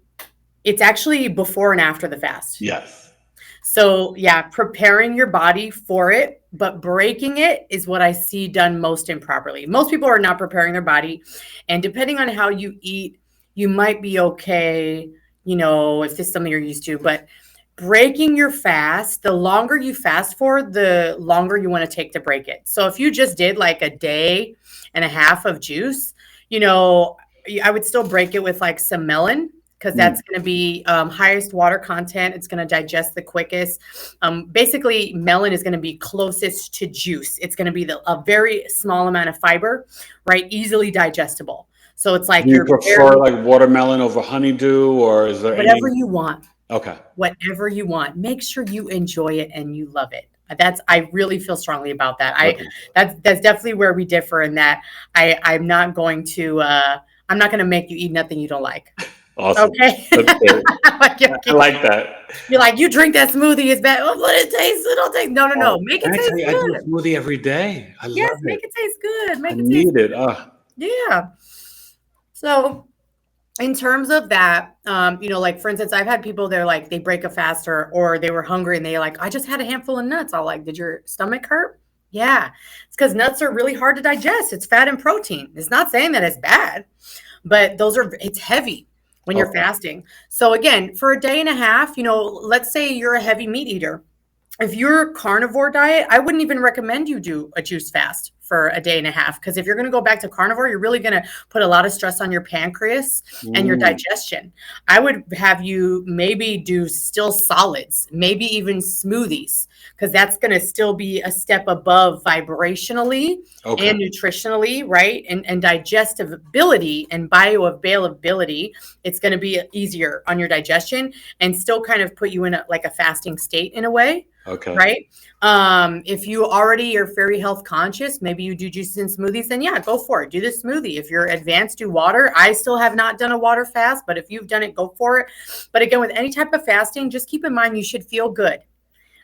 it's actually before and after the fast. Yes. So, yeah, preparing your body for it, but breaking it is what I see done most improperly. Most people are not preparing their body. And depending on how you eat, you might be okay, if this is something you're used to. But breaking your fast, the longer you fast for, the longer you want to take to break it. So, if you just did like a day and a half of juice, I would still break it with like some melon because Mm. that's going to be highest water content. It's going to digest the quickest. Basically, melon is going to be closest to juice. It's going to be a very small amount of fiber, right? Easily digestible. So it's like Do you you're prefer very, like watermelon over honeydew, or is there whatever any? you want, Okay. whatever you want. Make sure you enjoy it and you love it. I really feel strongly about that. Okay. That's definitely where we differ in that I'm not going to make you eat nothing you don't like. Awesome. Okay. That's good. Like, I like that. you're like, you drink that smoothie, it's bad. Oh, but it tastes, it don't taste. No, no, no. Oh, Make it can I tell taste you, I do a good. smoothie every day. I Yes, love make it. it taste good. I Make it taste need it. good. Yeah. So in terms of that, like for instance, I've had people, they're like, they break a fast or they were hungry and they like, I just had a handful of nuts. I'll like, did your stomach hurt? Yeah. It's because nuts are really hard to digest. It's fat and protein. It's not saying that it's bad, but it's heavy when you're Okay. fasting. So again, for a day and a half, let's say you're a heavy meat eater. If you're carnivore diet, I wouldn't even recommend you do a juice fast for a day and a half, because if you're going to go back to carnivore, you're really going to put a lot of stress on your pancreas and your Mm, digestion. I would have you maybe do still solids, maybe even smoothies, because that's going to still be a step above vibrationally okay. and nutritionally, right? And digestive ability and bioavailability. It's going to be easier on your digestion and still kind of put you in like a fasting state in a way. Okay. Right. If you already are very health conscious, maybe you do juices and smoothies, then yeah, go for it. Do the smoothie. If you're advanced, do water. I still have not done a water fast, but if you've done it, go for it. But again, with any type of fasting, just keep in mind you should feel good.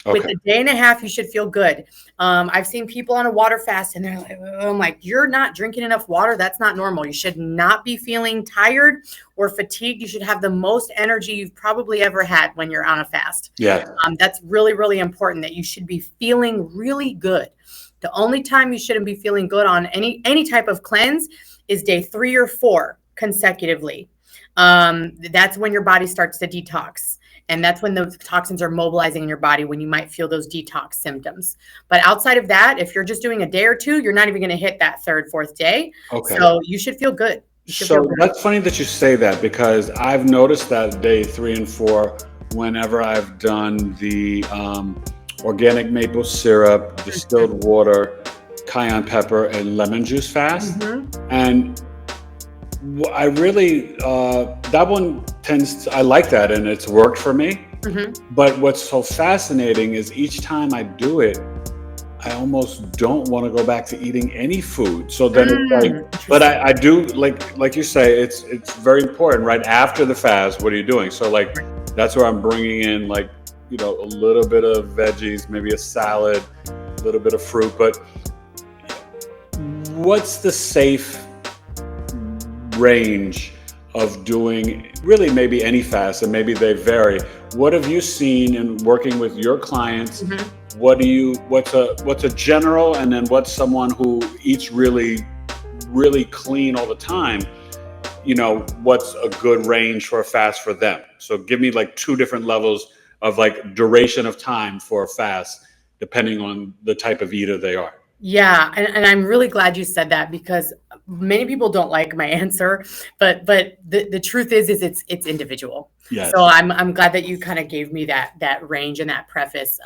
With Okay. a day and a half, you should feel good. I've seen people on a water fast and they're like, oh, I'm like, you're not drinking enough water. That's not normal. You should not be feeling tired or fatigued. You should have the most energy you've probably ever had when you're on a fast. Yeah. That's really, really important, that you should be feeling really good. The only time you shouldn't be feeling good on any type of cleanse is day 3 or 4 consecutively. That's when your body starts to detox. And that's when those toxins are mobilizing in your body, when you might feel those detox symptoms. But outside of that, if you're just doing a day or two, you're not even going to hit that 3rd, 4th day. Okay. So you should feel good. You should feel So good. that's funny that you say that, because I've noticed that day 3 and 4, whenever I've done the organic maple syrup, distilled water, cayenne pepper, and lemon juice fast. Mhm. And I really, that one I like that, and it's worked for me. Mhm. But what's so fascinating is each time I do it, I almost don't want to go back to eating any food. So then it's like, but Interesting. I do like you say, it's very important right after the fast. What are you doing? So like that's where I'm bringing in like a little bit of veggies, maybe a salad, a little bit of fruit. But what's the safe range of doing really maybe any fast, and maybe they vary? What have you seen in working with your clients? Mhm. What's a general, and then what's someone who eats really clean all the time? What's a good range for a fast for them? So give me like 2 different levels of like duration of time for a fast, depending on the type of eater they are. Yeah, and I'm really glad you said that, because many people don't like my answer, but the truth is it's individual. Yes. So I'm glad that you kind of gave me that range and that preface.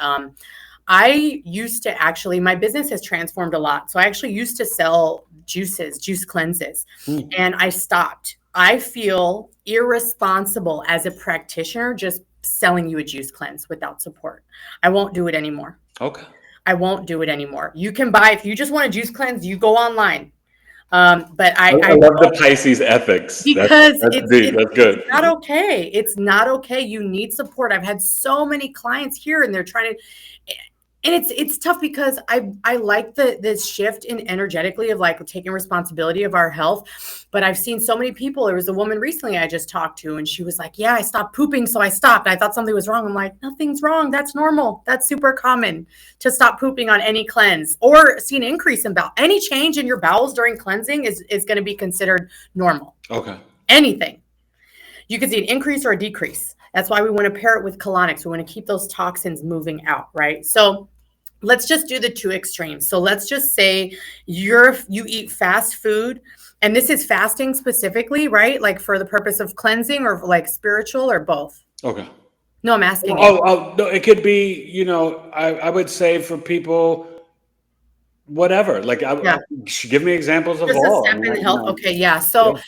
I used to actually, my business has transformed a lot. So I actually used to sell juice cleanses, and I stopped. I feel irresponsible as a practitioner just selling you a juice cleanse without support. I won't do it anymore. Okay. I won't do it anymore. You can buy, if you just want a juice cleanse, you go online. But I love the Pisces ethics. Because that's deep. That's good. It's not okay. It's not okay. You need support. I've had so many clients here, and they're trying to, and it's tough because I like this shift in energetically of like taking responsibility of our health. But I've seen so many people. There was a woman recently I just talked to, and she was like, yeah, I stopped pooping, so I stopped. I thought something was wrong. I'm like, nothing's wrong. That's normal. That's super common to stop pooping on any cleanse or see an increase in bowel. Any change in your bowels during cleansing is going to be considered normal. Okay. Anything. You could see an increase or a decrease. That's why we want to pair it with colonics. We want to keep those toxins moving out, right? So let's just do the two extremes. So let's just say you eat fast food, and this is fasting specifically, right? Like for the purpose of cleansing or like spiritual or both? Okay. No, I'm asking you. Oh, no, it could be, I would say for people, whatever. Like, give me examples of Just all. a step in health. Okay, yeah. So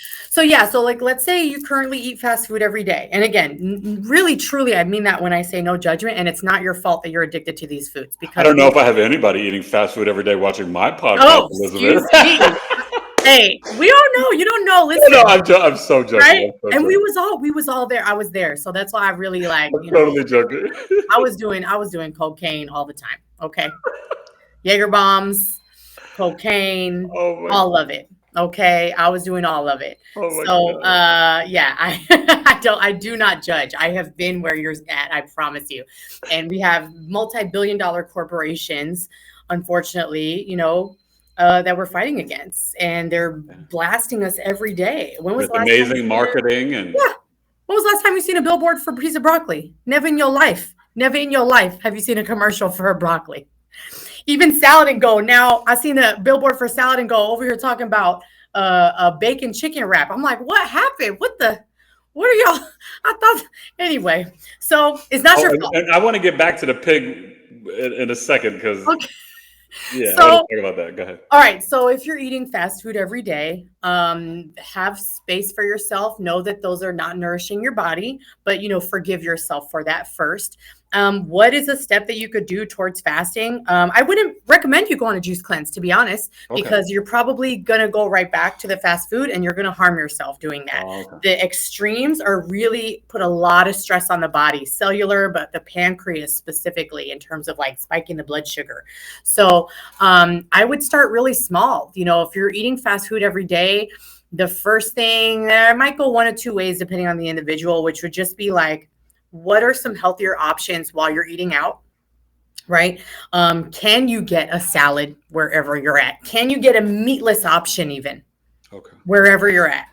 like, let's say you currently eat fast food every day. And again, really, truly, I mean that when I say no judgment, and it's not your fault that you're addicted to these foods. Because I don't know if I have anybody eating fast food every day watching my podcast, oh, Elizabeth. Excuse me. Hey, we don't know. You don't know. Listen, no, I'm so joking. Right? So and we was all there. I was there. So that's why I really like, I'm totally joking. I was doing cocaine all the time. Okay. Jaeger bombs, cocaine, all of it. Okay. I was doing all of it. Yeah, I do not judge. I have been where you're at. I promise you. And we have multi-billion-dollar corporations, unfortunately, that we're fighting against, and they're blasting us every day. When was with amazing marketing and when was the last time you seen a billboard for a piece of broccoli? Never in your life have you seen a commercial for a broccoli. Even Salad and Go. Now I seen a billboard for Salad and Go over here talking about a bacon chicken wrap. I'm like, what happened? What are y'all? I thought anyway. So it's not your fault. And I want to get back to the pig in a second because. Okay. Yeah, so, I want to talk about that. Go ahead. All right. So if you're eating fast food every day, have space for yourself. Know that those are not nourishing your body, but, forgive yourself for that first. What is a step that you could do towards fasting? I wouldn't recommend you go on a juice cleanse, to be honest, because you're probably going to go right back to the fast food and you're going to harm yourself doing that. The extremes are really put a lot of stress on the body, cellular, but the pancreas specifically in terms of like spiking the blood sugar. So I would start really small. If you're eating fast food every day, the first thing, I might go one of two ways depending on the individual, which would just be like, what are some healthier options while you're eating out, right? Can you get a salad wherever you're at? Can you get a meatless option even wherever you're at,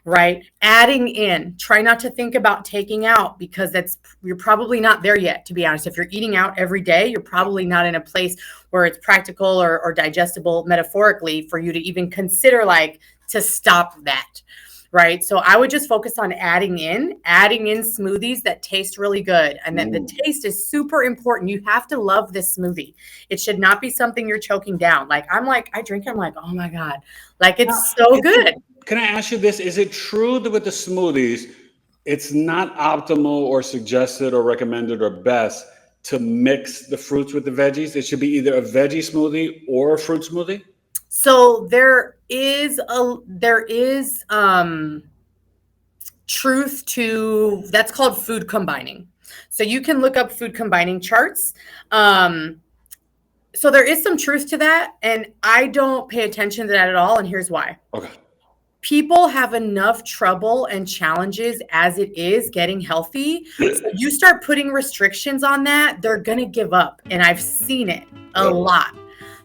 right? Adding in, try not to think about taking out because you're probably not there yet, to be honest. If you're eating out every day, you're probably not in a place where it's practical or digestible metaphorically for you to even consider like to stop that. Right. So I would just focus on adding in smoothies that taste really good. And then the taste is super important. You have to love this smoothie. It should not be something you're choking down. Like I drink, I'm like, oh my God, like it's so good. Can I ask you this? Is it true that with the smoothies, it's not optimal or suggested or recommended or best to mix the fruits with the veggies? It should be either a veggie smoothie or a fruit smoothie? So there is truth to that's called food combining. So you can look up food combining charts. So there is some truth to that, and I don't pay attention to that at all. And here's why. Okay. People have enough trouble and challenges as it is getting healthy. So you start putting restrictions on that, they're gonna give up, and I've seen it a lot.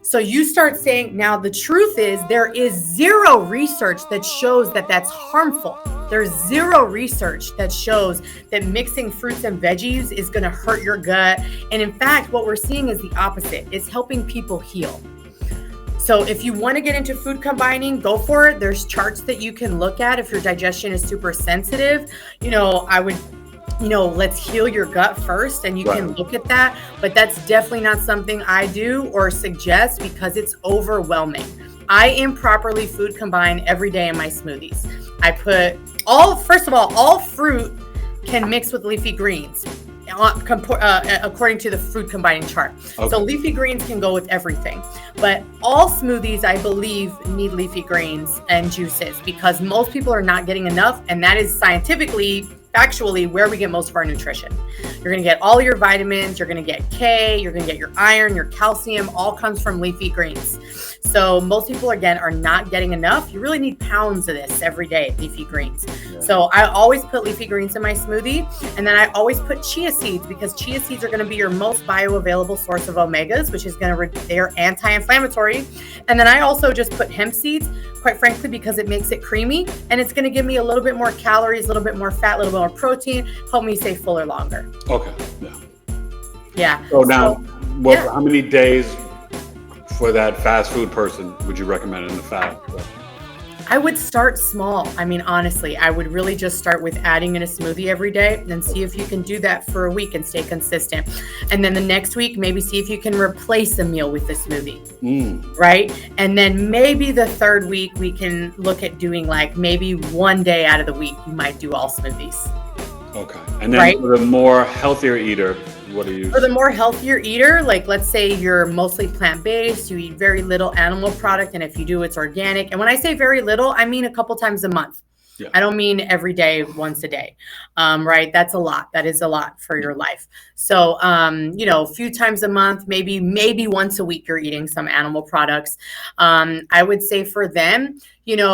So you start saying, now the truth is there is zero research that shows that that's harmful. There's zero research that shows that mixing fruits and veggies is going to hurt your gut. And in fact, what we're seeing is the opposite. It's helping people heal. So if you want to get into food combining, go for it. There's charts that you can look at if your digestion is super sensitive. I would let's heal your gut first, and you Right. can look at that. But that's definitely not something I do or suggest because it's overwhelming. I improperly food combine every day in my smoothies. I put first of all fruit can mix with leafy greens. According to the food combining chart. Okay. So leafy greens can go with everything. But all smoothies, I believe, need leafy greens and juices because most people are not getting enough. And that is scientifically, factually, where we get most of our nutrition. You're going to get all your vitamins, you're going to get K, you're going to get your iron, your calcium, all comes from leafy greens. So most people, again, are not getting enough. You really need pounds of this every day, leafy greens. Yeah. So I always put leafy greens in my smoothie. And then I always put chia seeds because chia seeds are going to be your most bioavailable source of omegas, which is going to, they're anti-inflammatory. And then I also just put hemp seeds, quite frankly, because it makes it creamy and it's going to give me a little bit more calories, a little bit more fat, a little bit more protein, help me stay fuller longer. Okay. Yeah. Yeah. So now, how many days for that fast food person would you recommend in the fast? I would start small. I mean, honestly, I would really just start with adding in a smoothie every day and see if you can do that for a week and stay consistent. And then the next week, maybe see if you can replace a meal with a smoothie, right? And then maybe the third week, we can look at doing like maybe one day out of the week, you might do all smoothies. Okay. And then for the more healthier eater, what are you? For the more healthier eater, like let's say you're mostly plant-based, you eat very little animal product, and if you do, it's organic. And when I say very little, I mean a couple times a month. Yeah. I don't mean every day, once a day, right? That's a lot. That is a lot for your life. So, a few times a month, maybe once a week, you're eating some animal products. I would say for them,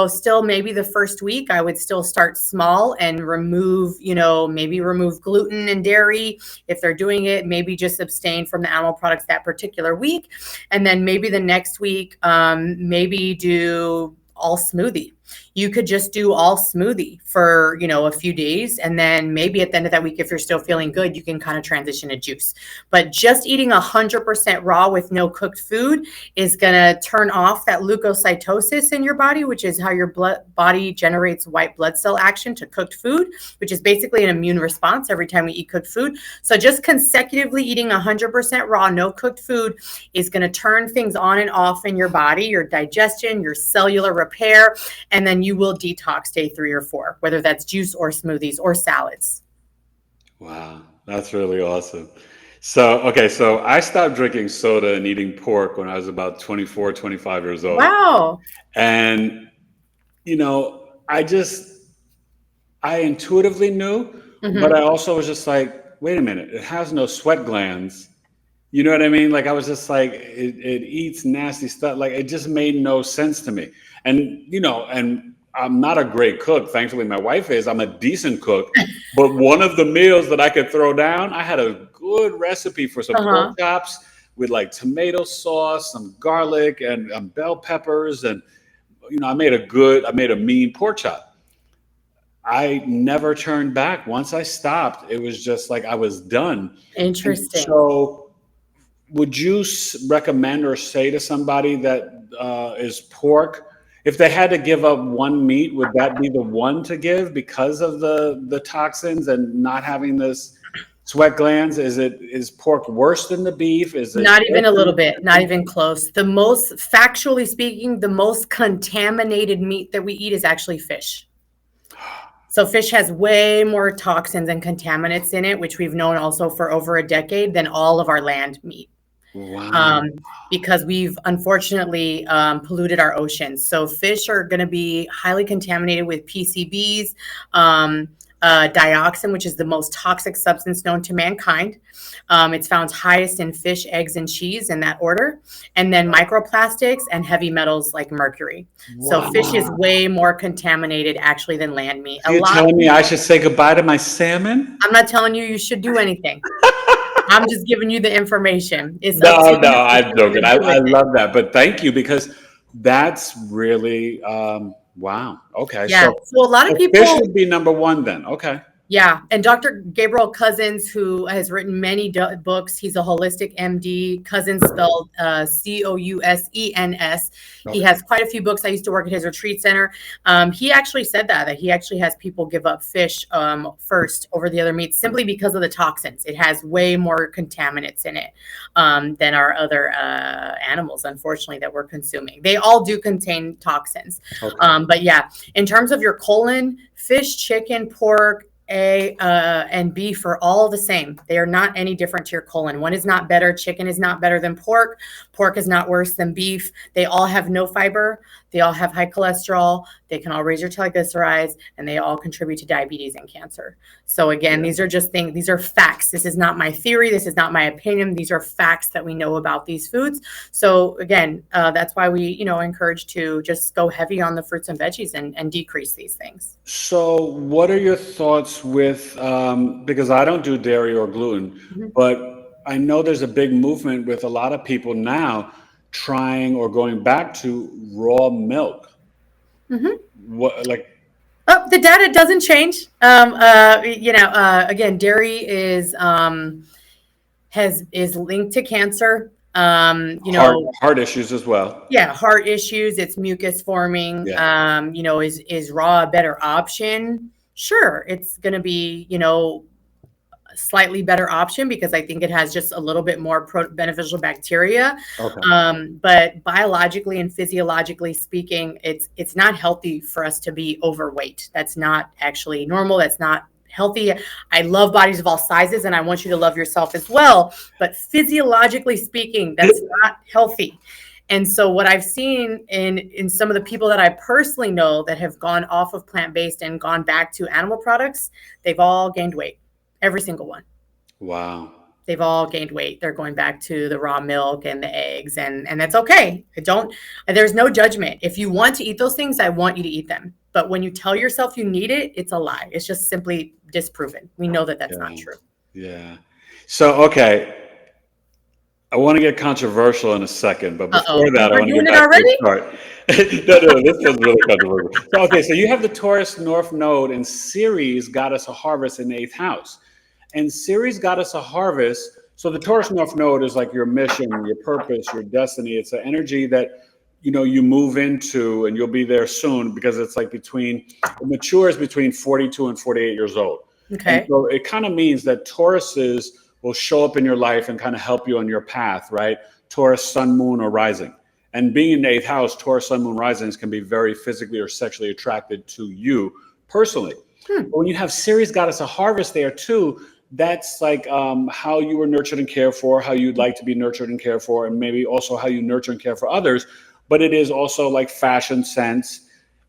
still maybe the first week, I would still start small and remove, maybe remove gluten and dairy. If they're doing it, maybe just abstain from the animal products that particular week. And then maybe the next week, maybe do all smoothie. You could just do all smoothie for, a few days. And then maybe at the end of that week, if you're still feeling good, you can kind of transition to juice. But just eating 100% raw with no cooked food is going to turn off that leukocytosis in your body, which is how your body generates white blood cell action to cooked food, which is basically an immune response every time we eat cooked food. So just consecutively eating 100% raw, no cooked food is going to turn things on and off in your body, your digestion, your cellular repair, and then you will detox day 3 or 4, whether that's juice or smoothies or salads. Wow, that's really awesome. So I stopped drinking soda and eating pork when I was about 24, 25 years old. Wow. And, I intuitively knew, but I also was just like, wait a minute, it has no sweat glands. You know what I mean? Like, I was just like, it eats nasty stuff. Like, it just made no sense to me. And, and I'm not a great cook. Thankfully, my wife is. I'm a decent cook. But one of the meals that I could throw down, I had a good recipe for some pork chops with like tomato sauce, some garlic, and bell peppers. And, I made a mean pork chop. I never turned back. Once I stopped, it was just like I was done. Interesting. And so would you recommend or say to somebody that is pork, if they had to give up one meat, would that be the one to give because of the toxins and not having this sweat glands? Is pork worse than the beef? Is it not even a little bit, not even close? The most, factually speaking, the most contaminated meat that we eat is actually fish. So fish has way more toxins and contaminants in it, which we've known also for over a decade, than all of our land meat. Wow. Because we've unfortunately polluted our oceans. So fish are going to be highly contaminated with PCBs, dioxin, which is the most toxic substance known to mankind. It's found highest in fish, eggs, and cheese in that order. And then microplastics and heavy metals like mercury. Wow. So fish is way more contaminated actually than land meat. You're telling me I should say goodbye to my salmon? I'm not telling you should do anything. I'm just giving you the information. No, I'm joking. I love that. But thank you, because that's really, wow. Okay. Yeah. So a lot of people. Fish would be number one then. Okay. Yeah, and Dr. Gabriel Cousins, who has written many books, he's a holistic MD. Cousins spelled Cousens. He Okay. has quite a few books. I used to work at his retreat center. He actually said that he actually has people give up fish first over the other meats simply because of the toxins. It has way more contaminants in it than our other animals, unfortunately, that we're consuming. They all do contain toxins. Okay. But yeah, in terms of your colon, fish, chicken, pork, and beef are all the same. They are not any different to your colon. One is not better. Chicken is not better than pork. Pork is not worse than beef. They all have no fiber. They all have high cholesterol. They can all raise your triglycerides, and they all contribute to diabetes and cancer. So again, Yeah. these are just things. These are facts. This is not my theory. This is not my opinion. These are facts that we know about these foods. So again, that's why we, encourage to just go heavy on the fruits and veggies and decrease these things. So, what are your thoughts with, because I don't do dairy or gluten, Mhm. but I know there's a big movement with a lot of people now trying or going back to raw milk. Mhm. What, like, Oh, the data doesn't change. Again, dairy is linked to cancer. heart issues as well? Yeah, heart issues. It's mucus forming. Yeah. Is raw a better option? Sure, it's going to be a slightly better option because I think it has just a little bit more beneficial bacteria. Okay. But biologically and physiologically speaking, it's not healthy for us to be overweight. That's not actually normal. That's not healthy. I love bodies of all sizes, and I want you to love yourself as well. But physiologically speaking, that's not healthy. And so what I've seen in some of the people that I personally know that have gone off of plant-based and gone back to animal products, they've all gained weight. Every single one. Wow. They've all gained weight. They're going back to the raw milk and the eggs, and that's okay. There's no judgment. If you want to eat those things, I want you to eat them. But when you tell yourself you need it, it's a lie. It's just simply disproven. We know that that's not Yeah. true. Yeah. So, okay, I want to get controversial in a second, but before Uh-oh. that, I We're want to get doing it back to the already? chart. No, this was really controversial. So, okay, so you have the Taurus North Node, and Ceres got us a harvest in the eighth house. And Ceres got us a harvest. So the Taurus North Node is like your mission, your purpose, your destiny. It's an energy that you move into, and you'll be there soon because it's like it matures between 42 and 48 years old. And Okay. so it kind of means that Tauruses will show up in your life and kind of help you on your path, right? Taurus, sun, moon, or rising. And being in the eighth house, Taurus, sun, moon, risings can be very physically or sexually attracted to you personally. But when you have Ceres goddess of harvest there too, that's like how you were nurtured and cared for, how you'd like to be nurtured and cared for, and maybe also how you nurture and care for others. But it is also like fashion sense.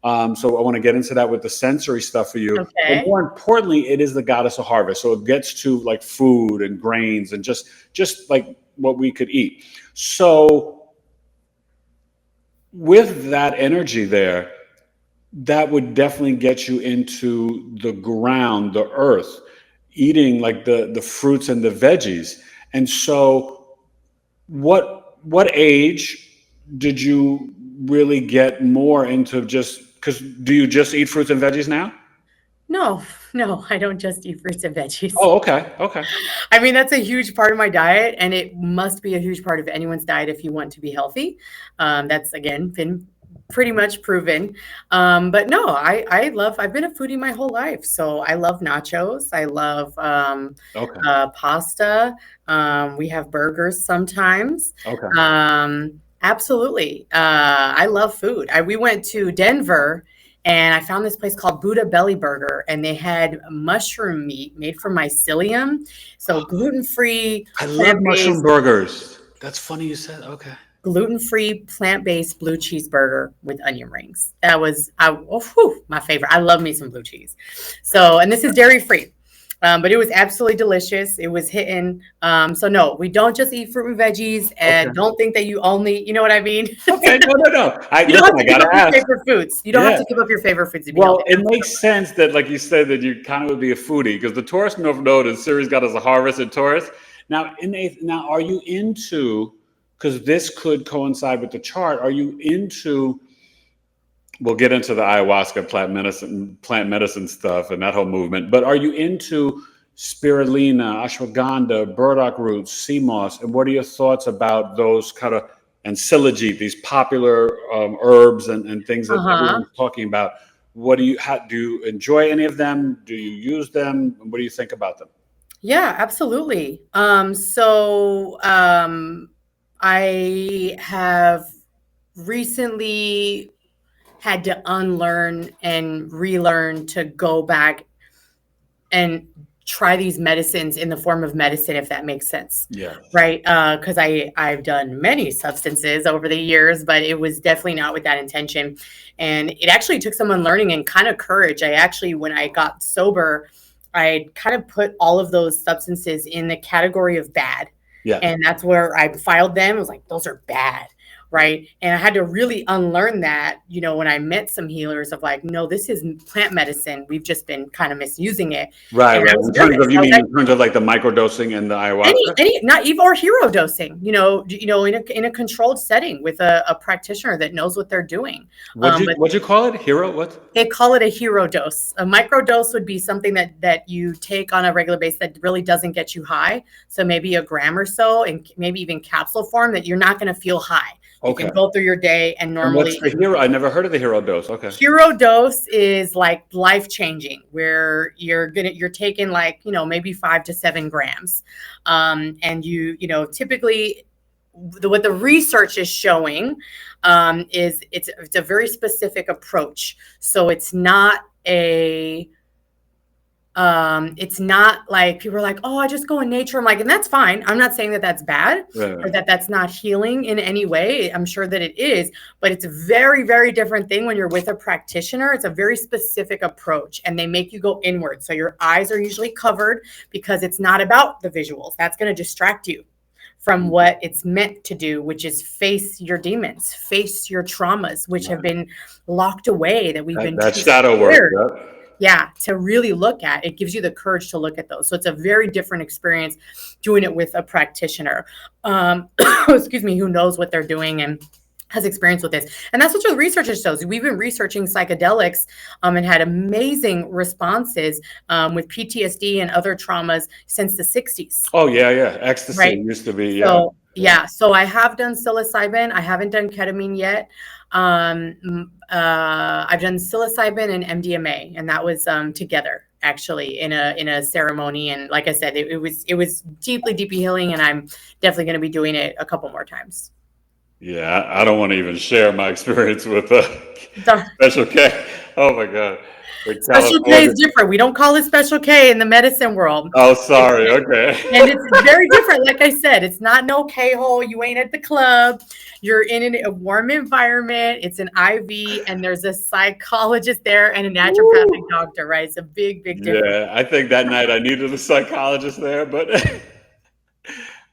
So I want to get into that with the sensory stuff for you. But Okay. more importantly, it is the goddess of harvest. So it gets to like food and grains and just like what we could eat. So with that energy there, that would definitely get you into the ground, the earth, eating like the fruits and the veggies. And so what age did you really get more into, just because do you just eat fruits and veggies now? No, no, I don't just eat fruits and veggies. Oh, okay, okay. I mean, that's a huge part of my diet, and it must be a huge part of anyone's diet if you want to be healthy. That's again been pretty much proven. But no, I've been a foodie my whole life. So I love nachos. I love Okay. pasta. We have burgers sometimes. Okay. Absolutely. I love food. We went to Denver and I found this place called Buddha Belly Burger, and they had mushroom meat made from mycelium. So gluten-free, I love mushroom plant-based, burgers. That's funny you said. Okay. gluten-free, plant-based blue cheeseburger with onion rings. That was my favorite. I love me some blue cheese. So, and this is dairy-free. But it was absolutely delicious. It was hitting. So no, we don't just eat fruit and veggies, and Okay. don't think that you only, you know what I mean? Okay. No. You don't have I to give gotta up your ask. favorite foods. You don't have Yeah. to give up your favorite foods to be Well, healthy. it makes sense that, like you said, that you kind of would be a foodie because the Taurus North Node and Ceres got us a harvest in Taurus. Now, are you into? Because this could coincide with the chart. Are you into we'll get into the ayahuasca plant medicine stuff and that whole movement. But are you into spirulina, ashwagandha, burdock roots, sea moss? And what are your thoughts about those kind of, and silage, these popular herbs and things that Uh-huh. everyone's talking about? What do you enjoy any of them? Do you use them? What do you think about them? Yeah, absolutely. I have recently had to unlearn and relearn to go back and try these medicines in the form of medicine, if that makes sense. Yeah. Right. Because I've done many substances over the years, but it was definitely not with that intention. And it actually took some unlearning and kind of courage. I actually, when I got sober, I kind of put all of those substances in the category of bad. Yeah. And that's where I filed them. I was like, those are bad. Right. And I had to really unlearn that, when I met some healers of like, no, this is plant medicine. We've just been kind of misusing it. Right, And I right. was In terms nervous. of, you I was mean like, in terms of like the microdosing and the ayahuasca? not even or hero dosing, in a controlled setting with a practitioner that knows what they're doing. But What'd you call it? Hero? What? they call it a hero dose. A micro dose would be something that you take on a regular basis that really doesn't get you high. So maybe a gram or so, and maybe even capsule form that you're not going to feel high. You Okay. can go through your day and And what's normally. the hero? I never heard of the hero dose. Okay. Hero dose is like life changing, where you're taking like maybe 5 to 7 grams, and typically what the research is showing is it's a very specific approach. So it's not like people are like, oh, I just go in nature. I'm like, and that's fine. I'm not saying that that's bad or that that's not healing in any way. I'm sure that it is, but it's a very, very different thing when you're with a practitioner. It's a very specific approach, and they make you go inward. So your eyes are usually covered because it's not about the visuals. That's going to distract you from what it's meant to do, which is face your demons, face your traumas, which have been locked away, that we've been that shadow work. Yeah, to really look at. It gives you the courage to look at those. So it's a very different experience doing it with a practitioner, excuse me, who knows what they're doing and has experience with this. And that's what the research shows. We've been researching psychedelics and had amazing responses with PTSD and other traumas since the 60s. Oh, yeah. Ecstasy Right? used to be, So I have done psilocybin. I haven't done ketamine yet. I've done psilocybin and MDMA, and that was together actually in a ceremony. And like I said, it was deeply healing, and I'm definitely going to be doing it a couple more times. Yeah, I don't want to even share my experience with Special K. Oh my God. Special K is different. We don't call it Special K in the medicine world. Oh, sorry. Okay. And it's very different. Like I said, it's not no K-hole. You ain't at the club. You're in a warm environment. It's an IV, and there's a psychologist there and a naturopathic doctor, right? It's a big difference. Yeah, I think that night I needed a psychologist there, but I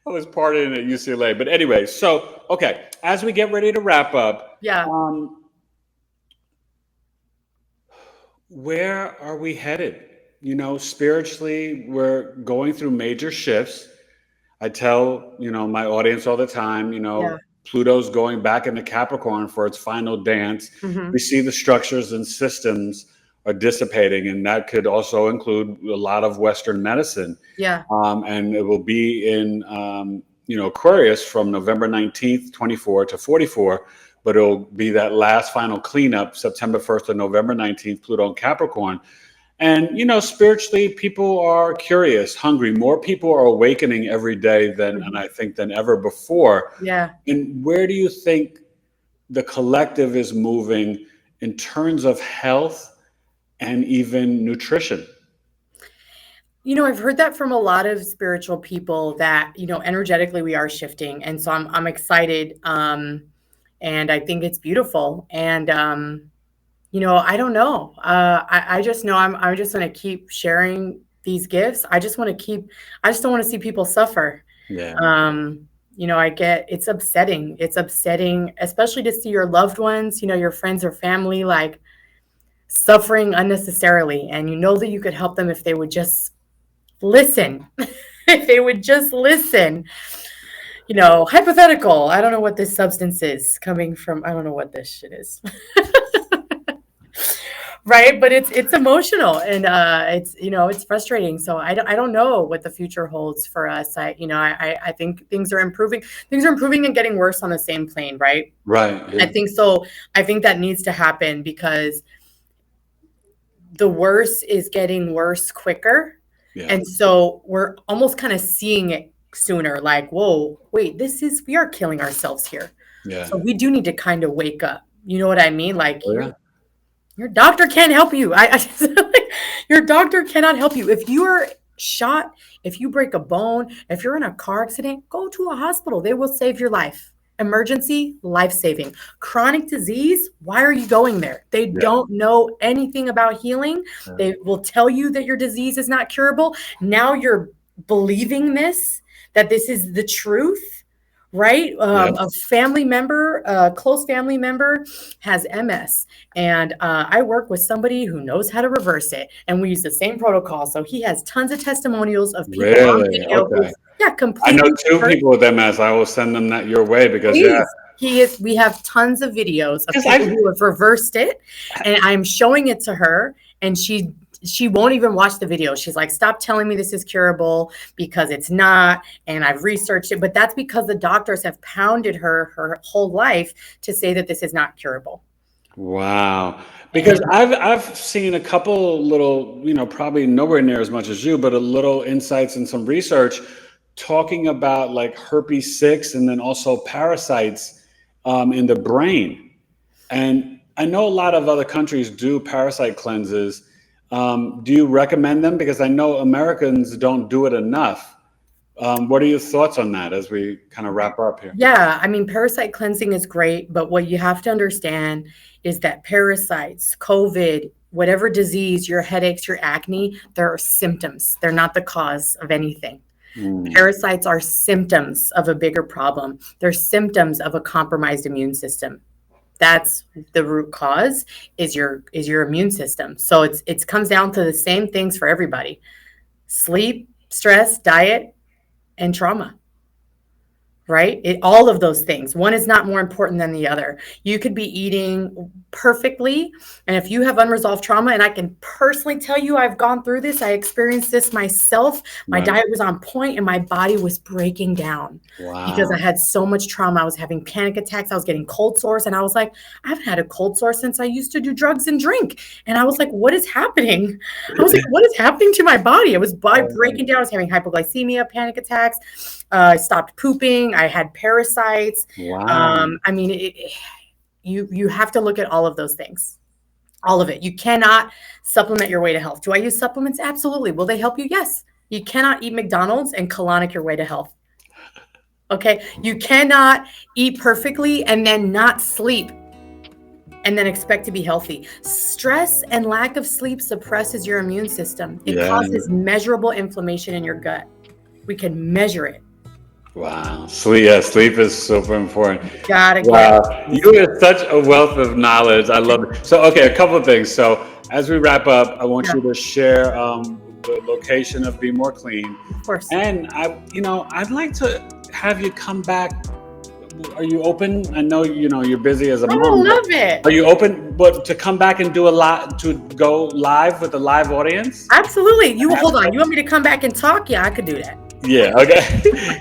was partying at UCLA. But anyway, so, okay, as we get ready to wrap up, where are we headed? Spiritually, we're going through major shifts. I tell, my audience all the time, Pluto's going back into Capricorn for its final dance. Mm-hmm. We see the structures and systems are dissipating, and that could also include a lot of Western medicine. Yeah. And it will be in, Aquarius from November 19th, 24 to 44. But it'll be that last final cleanup, September 1st to November 19th, Pluto and Capricorn. And, spiritually, people are curious, hungry. More people are awakening every day than ever before. Yeah. And where do you think the collective is moving in terms of health and even nutrition? I've heard that from a lot of spiritual people that, energetically we are shifting. And so I'm excited. And I think it's beautiful. And, I don't know. I just know I'm just going to keep sharing these gifts. I just don't want to see people suffer. Yeah. It's upsetting. It's upsetting, especially to see your loved ones, your friends or family, like suffering unnecessarily. And that you could help them if they would just listen, if they would just listen. Hypothetical. I don't know what this substance is coming from. I don't know what this shit is. Right, but it's emotional, and it's, it's frustrating. So I don't know what the future holds for us. I think things are improving. Things are improving and getting worse on the same plane, right? Right. I Yeah. think so. I think that needs to happen because the worse is getting worse quicker. Yeah. And so we're almost kind of seeing it sooner, like, whoa, wait, we are killing ourselves here. Yeah. So we do need to kind of wake up. You know what I mean? Like, Oh, yeah. your doctor can't help you. Your doctor cannot help you. If you are shot, if you break a bone, if you're in a car accident, go to a hospital. They will save your life. Emergency, life-saving. Chronic disease, why are you going there? They Yeah. don't know anything about healing. Yeah. They will tell you that your disease is not curable. Now you're believing that this is the truth, right? A family member, a close family member has MS, and I work with somebody who knows how to reverse it, and we use the same protocol. So he has tons of testimonials of people on Really? video Okay. who, I completely know two reversed. people with MS. I will send them that your way because Please. We have tons of videos of people who have reversed it, and I'm showing it to her, and she won't even watch the video. She's like, stop telling me this is curable, because it's not. And I've researched it, but that's because the doctors have pounded her whole life to say that this is not curable. Wow. Because I've seen a couple little, probably nowhere near as much as you, but a little insights and some research talking about like herpes 6 and then also parasites in the brain. And I know a lot of other countries do parasite cleanses. Do you recommend them? Because I know Americans don't do it enough. What are your thoughts on that as we kind of wrap up here? Yeah, I mean, parasite cleansing is great, but what you have to understand is that parasites, COVID, whatever disease, your headaches, your acne, there are symptoms. They're not the cause of anything. Parasites are symptoms of a bigger problem. They're symptoms of a compromised immune system. That's the root cause is your immune system. So it comes down to the same things for everybody: sleep, stress, diet, and trauma. Right? All of those things. One is not more important than the other. You could be eating perfectly, and if you have unresolved trauma, and I can personally tell you, I've gone through this. I experienced this myself. My diet was on point, and my body was breaking down because I had so much trauma. I was having panic attacks. I was getting cold sores, and I was like, I haven't had a cold sore since I used to do drugs and drink. And I was like, what is happening? I was like, what is happening to my body? It was breaking down. I was having hypoglycemia, panic attacks. I stopped pooping. I had parasites. Wow. I mean, you have to look at all of those things, all of it. You cannot supplement your way to health. Do I use supplements? Absolutely. Will they help you? Yes. You cannot eat McDonald's and colonic your way to health. Okay. You cannot eat perfectly and then not sleep and then expect to be healthy. Stress and lack of sleep suppresses your immune system. It causes measurable inflammation in your gut. We can measure it. Wow. Sleep is super important. Wow. You are such a wealth of knowledge. I love it. So, okay, a couple of things. So as we wrap up, I want you to share the location of Be More Clean. Of course. And I'd like to have you come back. Are you open? I know, you're busy as a mom. I love it. Are you open to come back and do to go live with a live audience? Absolutely. Hold on. You want me to come back and talk? Yeah, I could do that. Yeah. Okay.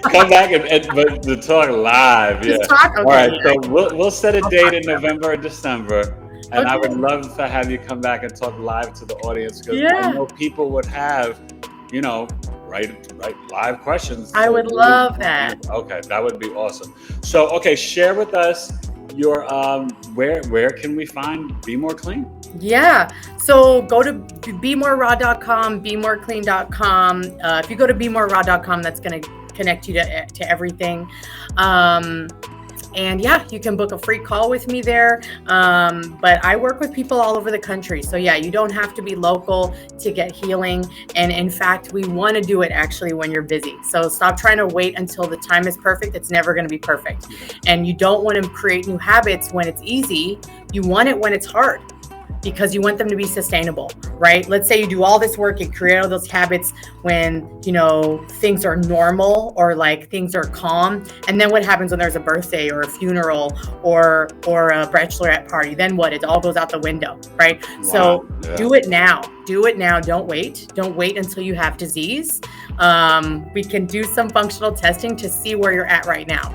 Come back but to talk live. Yeah. Talk, okay. All right. So we'll set a date in November or December, and I would love to have you come back and talk live to the audience, because I know people would have, write live questions. I would love that. Okay, that would be awesome. So, okay, share with us your where can we find Be More Clean? Yeah. So go to BeMoreRaw.com, BeMoreClean.com. If you go to BeMoreRaw.com, that's going to connect you to everything. And yeah, you can book a free call with me there. But I work with people all over the country. So yeah, you don't have to be local to get healing. And in fact, we want to do it actually when you're busy. So stop trying to wait until the time is perfect. It's never going to be perfect. And you don't want to create new habits when it's easy. You want it when it's hard. because you want them to be sustainable, right? Let's say you do all this work, you create all those habits when, things are normal or like things are calm. And then what happens when there's a birthday or a funeral or a bachelorette party? Then what? It all goes out the window, right? Wow. So Yeah. do it now. Do it now. Don't wait. Don't wait until you have disease. We can do some functional testing to see where you're at right now.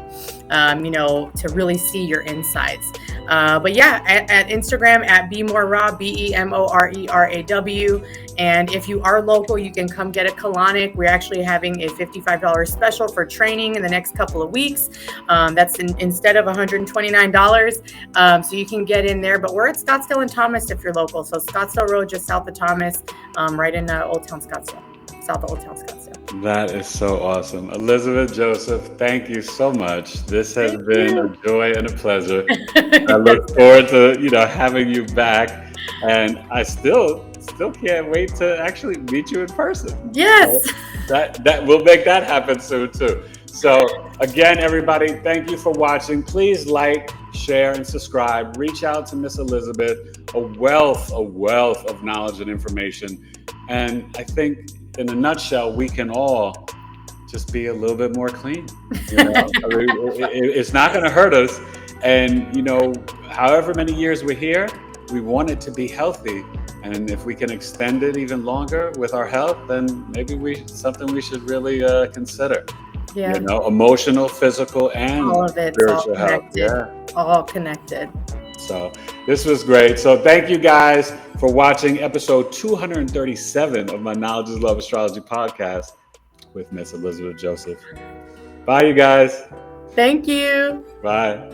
To really see your insides. But yeah, at Instagram at BeMoreRaw, BeMoreraW. And if you are local, you can come get a Colonic. We're actually having a $55 special for training in the next couple of weeks. That's instead of $129. So you can get in there. But we're at Scottsdale and Thomas if you're local. So Scottsdale Road, just south of Thomas, right in Old Town Scottsdale. South of Old Town Scottsdale. That is so awesome. Elizabeth Joseph, thank you so much. This has been a joy and a pleasure. I look forward to, having you back. And I still can't wait to actually meet you in person. Yes. So that we'll make that happen soon too. So again, everybody, thank you for watching. Please like, share, and subscribe. Reach out to Miss Elizabeth, a wealth of knowledge and information. And I think in a nutshell, we can all just be a little bit more clean. It's not going to hurt us. And, however many years we're here, we want it to be healthy. And if we can extend it even longer with our health, then maybe something we should really consider. Yeah. Emotional, physical, and all of it, spiritual all health. Yeah. All connected. So this was great. So thank you guys for watching episode 237 of my Knowledge is Love Astrology podcast with Miss Elizabeth Joseph. Bye, you guys. Thank you. Bye.